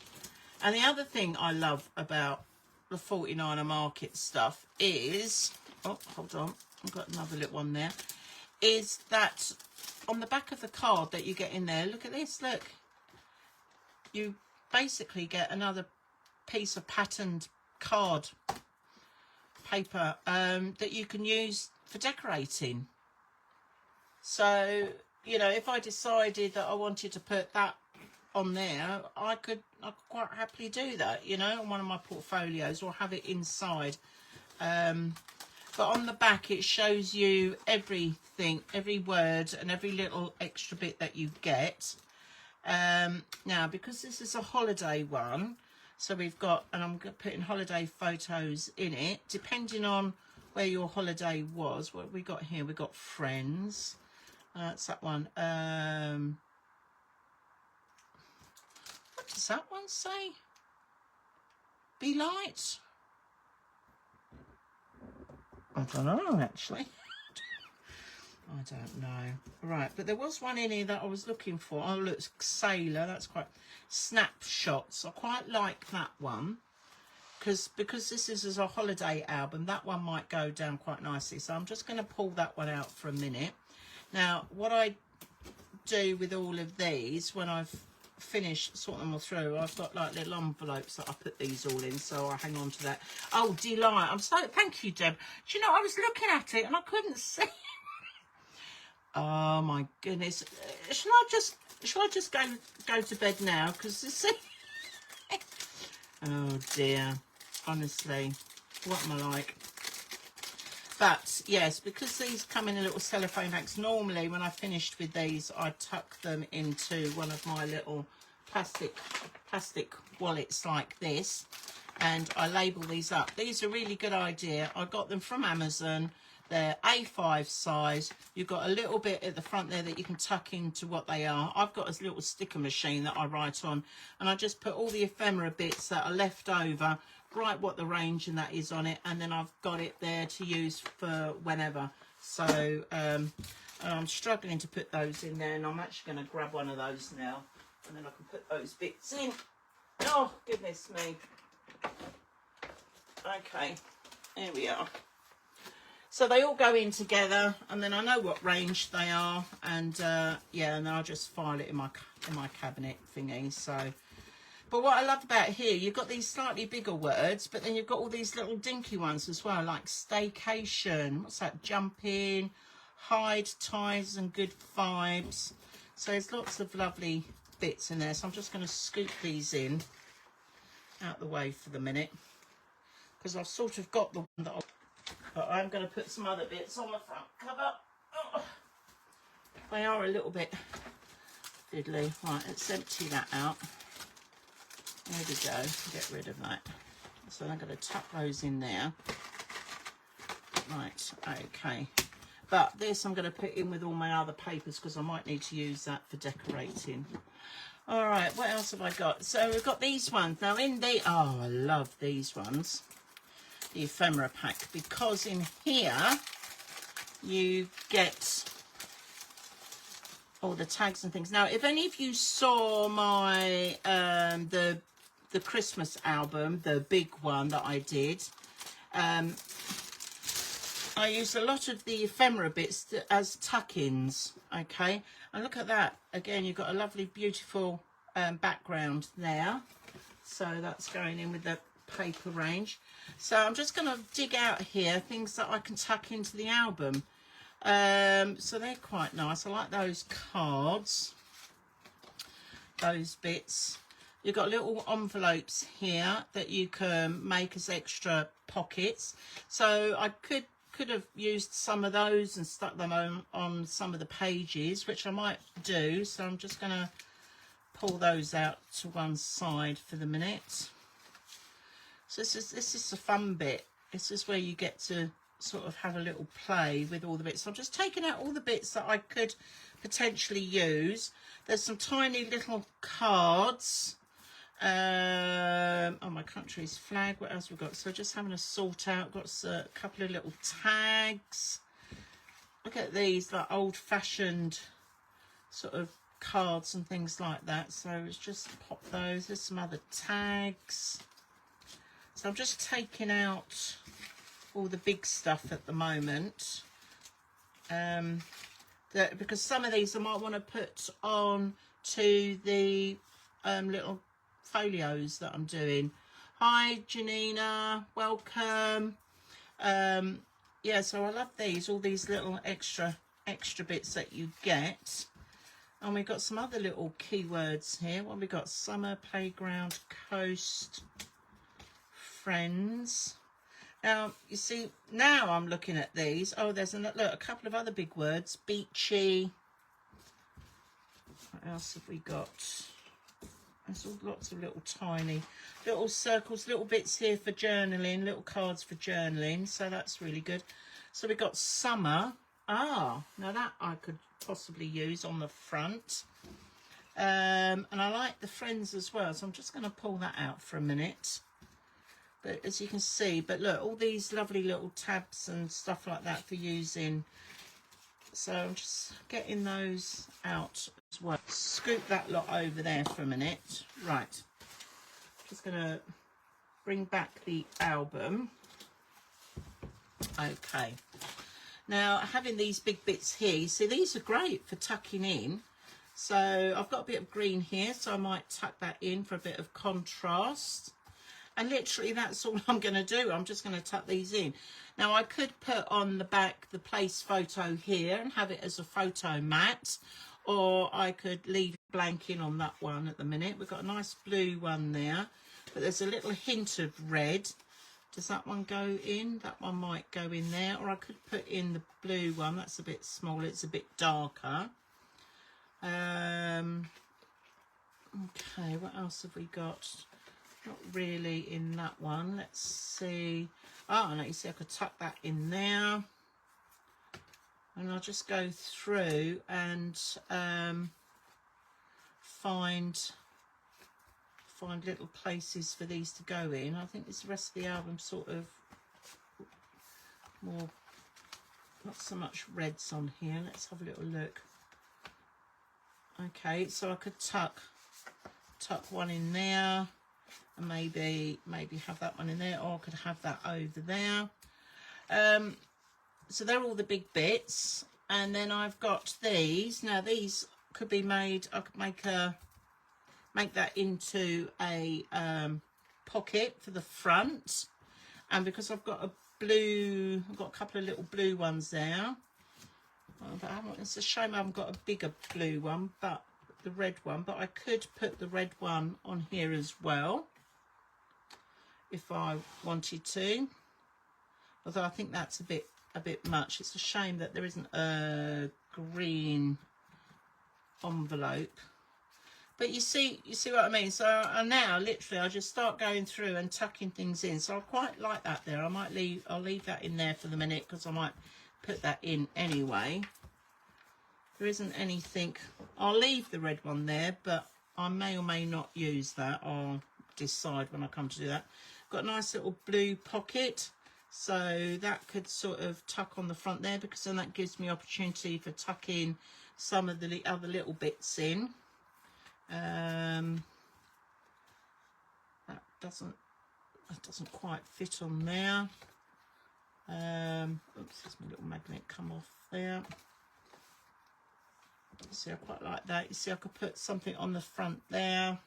And the other thing I love about the 49er Market stuff is, oh, hold on, I've got another little one there, is that on the back of the card that you get in there, look at this, look, you basically get another piece of patterned card paper that you can use for decorating. So, you know, if I decided that I wanted to put that on there, I could quite happily do that, you know, on one of my portfolios, or have it inside. But on the back it shows you everything, every word and every little extra bit that you get. Now, because this is a holiday one, so we've got, and I'm putting holiday photos in it, depending on where your holiday was. What have we got here? We've got friends. That's that one. What does that one say? Be light? I don't know, actually. I don't know. Right, but there was one in here that I was looking for. Oh, look, sailor. That's quite snapshots. I quite like that one because this is a holiday album. That one might go down quite nicely. So I'm just going to pull that one out for a minute. Now, what I do with all of these when I've finished sorting them all through, I've got like little envelopes that I put these all in, so I hang on to that. Oh, delight. I'm so, thank you, Deb. Do you know, I was looking at it and I couldn't see. Oh my goodness. Shall I just go to bed now? Because this oh dear. Honestly, what am I like? But yes, because these come in a little cellophane bags, normally when I finished with these, I tuck them into one of my little plastic wallets like this, and I label these up. These are a really good idea. I got them from Amazon. They're A5 size. You've got a little bit at the front there that you can tuck into what they are. I've got a little sticker machine that I write on, and I just put all the ephemera bits that are left over, write what the range and that is on it, and then I've got it there to use for whenever. So I'm struggling to put those in there, and I'm actually going to grab one of those now, and then I can put those bits in. Oh, goodness me. Okay, here we are. So they all go in together, and then I know what range they are, and yeah, and then I'll just file it in my cabinet thingy. So, but what I love about here, you've got these slightly bigger words, but then you've got all these little dinky ones as well, like staycation. What's that? Jumping, hide, ties, and good vibes. So there's lots of lovely bits in there. So I'm just going to scoop these in out the way for the minute, because I've sort of got the one that but I'm going to put some other bits on the front cover. Oh, they are a little bit fiddly. Right, let's empty that out. There we go. Get rid of that. So I'm going to tuck those in there. Right, okay. But this I'm going to put in with all my other papers, because I might need to use that for decorating. All right, what else have I got? So we've got these ones. Now in the, oh, I love these ones. The ephemera pack, because in here you get all the tags and things. Now, if any of you saw my the Christmas album, the big one that I did, I used a lot of the ephemera bits as tuck-ins. Okay, and look at that again, you've got a lovely beautiful background there, so that's going in with the paper range. So I'm just going to dig out here things that I can tuck into the album. So they're quite nice. I like those cards, those bits. You've got little envelopes here that you can make as extra pockets. So I could have used some of those and stuck them on some of the pages, which I might do. So I'm just going to pull those out to one side for the minute. So this is the fun bit. This is where you get to sort of have a little play with all the bits. So I'm just taking out all the bits that I could potentially use. There's some tiny little cards. Oh, my country's flag. What else we've got? So just having a sort out. Got a couple of little tags. Look at these, like old-fashioned sort of cards and things like that. So let's just pop those. There's some other tags. So I'm just taking out all the big stuff at the moment. Because some of these I might want to put on to the little folios that I'm doing. Hi Janina, welcome. Yeah, so I love these, all these little extra bits that you get. And we've got some other little keywords here. What have we got? Summer, playground, coast, friends. Now, you see, now I'm looking at these. Oh, there's a couple of other big words. Beachy. What else have we got? There's all lots of little tiny little circles, little bits here for journaling, little cards for journaling. So that's really good. So we've got summer. Ah, now that I could possibly use on the front. And I like the friends as well. So I'm just going to pull that out for a minute. But as you can see, but look, all these lovely little tabs and stuff like that for using. So I'm just getting those out as well. Scoop that lot over there for a minute. Right. Just going to bring back the album. Okay. Now, having these big bits here, you see, these are great for tucking in. So I've got a bit of green here, so I might tuck that in for a bit of contrast. And literally that's all I'm going to do. I'm just going to tuck these in. Now I could put on the back the place photo here and have it as a photo mat. Or I could leave it blank in on that one at the minute. We've got a nice blue one there. But there's a little hint of red. Does that one go in? That one might go in there. Or I could put in the blue one. That's a bit smaller. It's a bit darker. Okay, what else have we got? Not really in that one. Let's see. Oh, no, you see I could tuck that in there. And I'll just go through and find little places for these to go in. I think this rest of the album sort of more, not so much reds on here. Let's have a little look. Okay, so I could tuck one in there. And maybe have that one in there, or I could have that over there. So they're all the big bits, and then I've got these. Now these could be made. I could make that into a pocket for the front, and because I've got a couple of little blue ones there. But it's a shame I haven't got a bigger blue one, but the red one. But I could put the red one on here as well, if I wanted to, although I think that's a bit much. It's a shame that there isn't a green envelope, but you see what I mean. So now literally I just start going through and tucking things in. So I quite like that there. I'll leave that in there for the minute, because I might put that in anyway. There isn't anything. I'll leave the red one there, but I may or may not use that. I'll decide when I come to do that. Got a nice little blue pocket, so that could sort of tuck on the front there, because then that gives me opportunity for tucking some of the other little bits in. That doesn't quite fit on there. Oops, there's my little magnet come off there. See, I quite like that. You see, I could put something on the front there.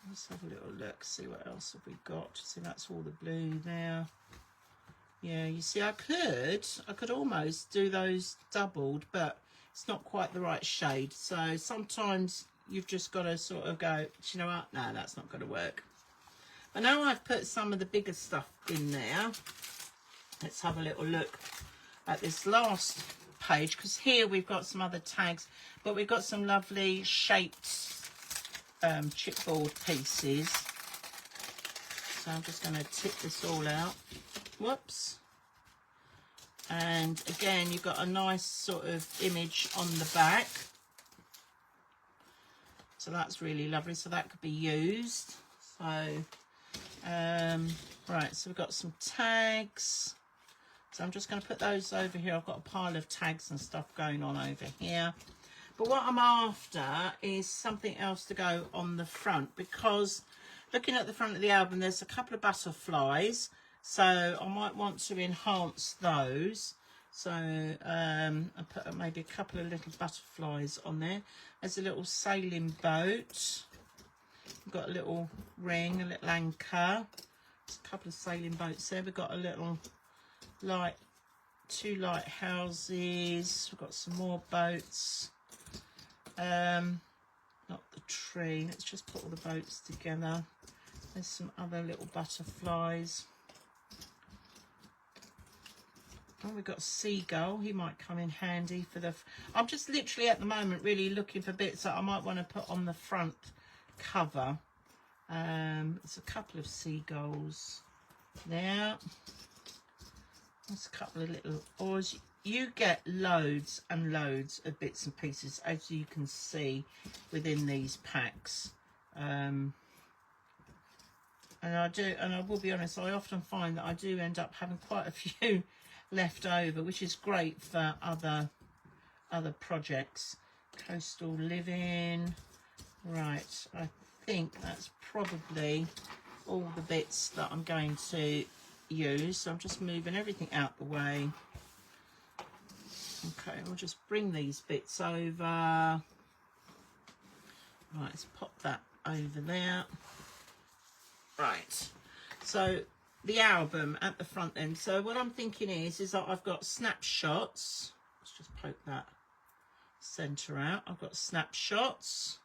Let's have a little look, see what else have we got. See, that's all the blue there. Yeah, you see, I could almost do those doubled, but it's not quite the right shade. So sometimes you've just got to sort of go, do you know what? No, that's not going to work. But now I've put some of the bigger stuff in there. Let's have a little look at this last page, because here we've got some other tags, but we've got some lovely shaped chipboard pieces. So I'm just going to tip this all out. Whoops. And again, you've got a nice sort of image on the back. So that's really lovely. So that could be used. So, right, so we've got some tags. So I'm just going to put those over here. I've got a pile of tags and stuff going on over here. But what I'm after is something else to go on the front, because looking at the front of the album, there's a couple of butterflies. So I might want to enhance those. So I put maybe a couple of little butterflies on there. There's a little sailing boat. We've got a little ring, a little anchor. There's a couple of sailing boats there. We've got a little two lighthouses. We've got some more boats. Not the tree. Let's just put all the boats together. There's some other little butterflies. Oh, we've got a seagull. He might come in handy for the... I'm just literally at the moment really looking for bits that I might want to put on the front cover. There's a couple of seagulls there. There's a couple of little oars. You get loads and loads of bits and pieces, as you can see within these packs. And I will be honest, I often find that I do end up having quite a few left over, which is great for other projects. Coastal living. Right, I think that's probably all the bits that I'm going to use. So I'm just moving everything out the way. Okay, we'll just bring these bits over. Right, let's pop that over there. Right, so the album at the front end. So what I'm thinking is that I've got snapshots. Let's just poke that centre out. I've got snapshots,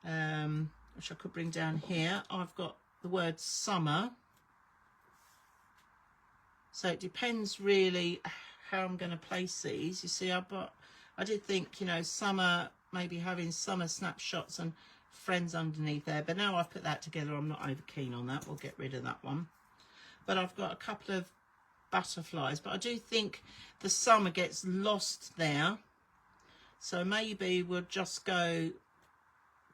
which I could bring down here. I've got the word summer. So it depends really how I'm going to place these. You see, I did think, you know, summer, maybe having summer snapshots and friends underneath there, but now I've put that together, I'm not over keen on that. We'll get rid of that one. But I've got a couple of butterflies, but I do think the summer gets lost there, so maybe we'll just go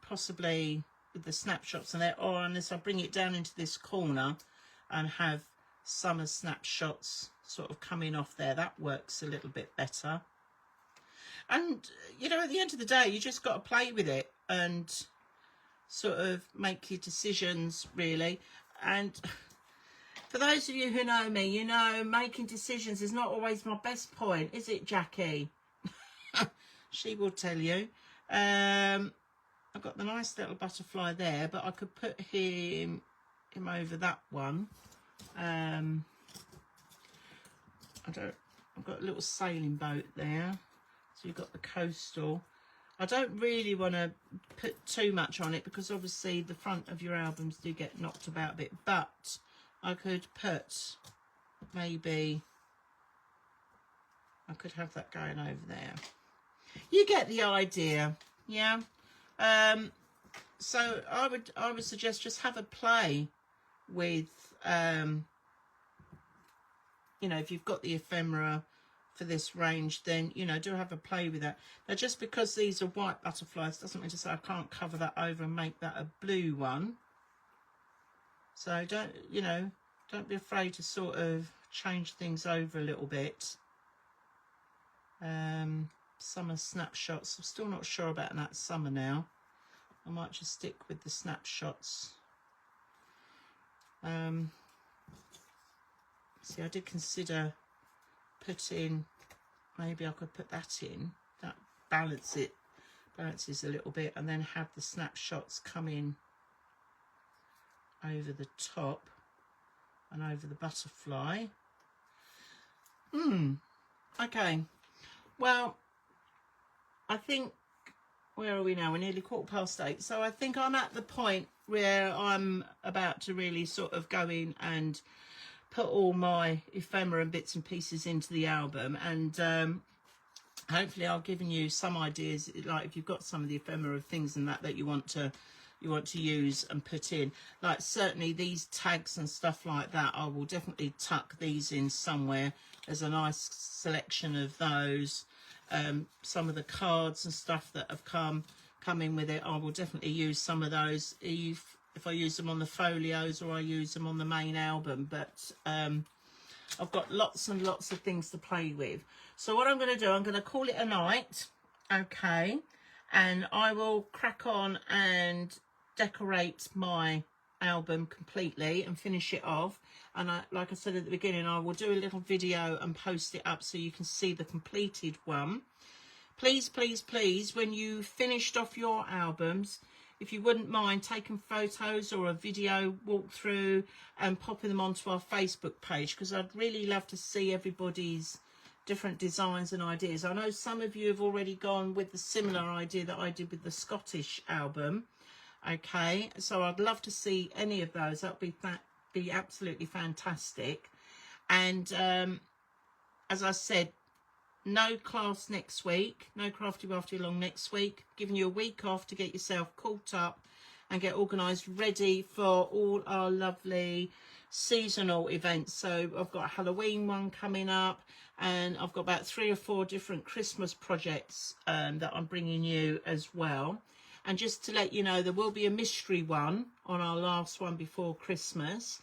possibly with the snapshots in there, or unless I bring it down into this corner and have summer snapshots sort of coming off there, that works a little bit better. And you know, at the end of the day, you just got to play with it and sort of make your decisions really. And for those of you who know me, you know making decisions is not always my best point, is it, Jackie? She will tell you. I've got the nice little butterfly there, but I could put him over that one. I've got a little sailing boat there. So you've got the coastal. I don't really want to put too much on it because obviously the front of your albums do get knocked about a bit, but I could put maybe, I could have that going over there. You get the idea, yeah. So I would suggest just have a play with, you know, if you've got the ephemera for this range, then, you know, do have a play with that. Now, just because these are white butterflies doesn't mean to say I can't cover that over and make that a blue one. So don't, you know, don't be afraid to sort of change things over a little bit. Summer snapshots. I'm still not sure about that summer now. I might just stick with the snapshots. See, I did consider putting, maybe I could put that in, that balances a little bit, and then have the snapshots come in over the top and over the butterfly. Okay, well, I think, where are we now? We're nearly 8:15. So I think I'm at the point where I'm about to really sort of go in and put all my ephemera and bits and pieces into the album, and hopefully I've given you some ideas, like if you've got some of the ephemera things and that you want to use and put in, like certainly these tags and stuff like that, I will definitely tuck these in somewhere. There's a nice selection of those. Some of the cards and stuff that have come in with it, I will definitely use some of those if I use them on the folios or I use them on the main album. But I've got lots and lots of things to play with. So what I'm going to do, I'm going to call it a night, okay, and I will crack on and decorate my album completely and finish it off. And like I said at the beginning, I will do a little video and post it up so you can see the completed one. Please, please, please, when you finished off your albums, if you wouldn't mind taking photos or a video walkthrough and popping them onto our Facebook page, because I'd really love to see everybody's different designs and ideas. I know some of you have already gone with the similar idea that I did with the Scottish album. Okay, so I'd love to see any of those. That would be absolutely fantastic. And as I said, no class next week, no Crafty Wafty along next week. Giving you a week off to get yourself caught up and get organised, ready for all our lovely seasonal events. So I've got a Halloween one coming up, and I've got about 3 or 4 different Christmas projects that I'm bringing you as well. And just to let you know, there will be a mystery one on our last one before Christmas.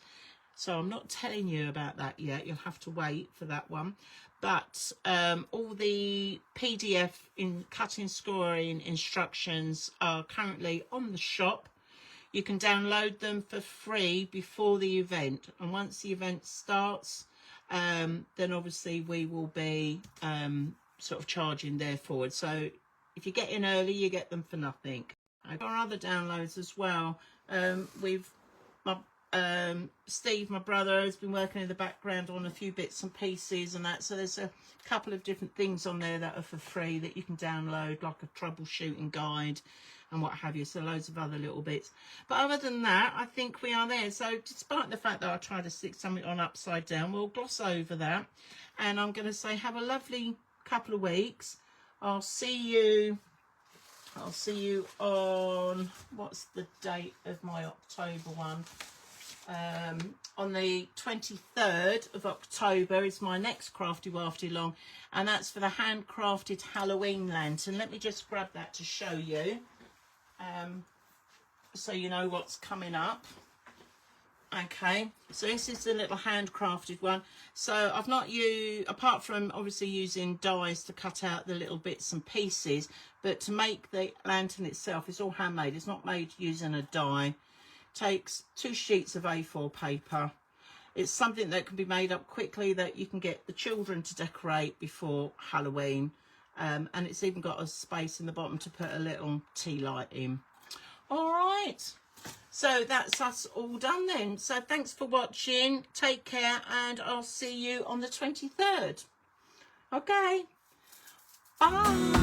So I'm not telling you about that yet. You'll have to wait for that one. But all the PDF in cutting scoring instructions are currently on the shop. You can download them for free before the event. And once the event starts, then obviously we will be sort of charging there forward. So if you get in early, you get them for nothing. I've got other downloads as well. Steve, my brother, has been working in the background on a few bits and pieces and that. So there's a couple of different things on there that are for free that you can download, like a troubleshooting guide and what have you. So loads of other little bits. But other than that, I think we are there. So despite the fact that I tried to stick something on upside down, we'll gloss over that. And I'm going to say have a lovely couple of weeks. I'll see you on, what's the date of my October one? On the 23rd of October is my next Crafty Wafty long, and that's for the handcrafted Halloween lantern. Let me just grab that to show you, so you know what's coming up. Okay, so this is the little handcrafted one. So I've not used, apart from obviously using dies to cut out the little bits and pieces, but to make the lantern itself, it's all handmade. It's not made using a die. Takes 2 sheets of A4 paper. It's something that can be made up quickly, that you can get the children to decorate before Halloween, and it's even got a space in the bottom to put a little tea light in. All right, so that's us all done then. So thanks for watching, take care, and I'll see you on the 23rd. Okay, bye.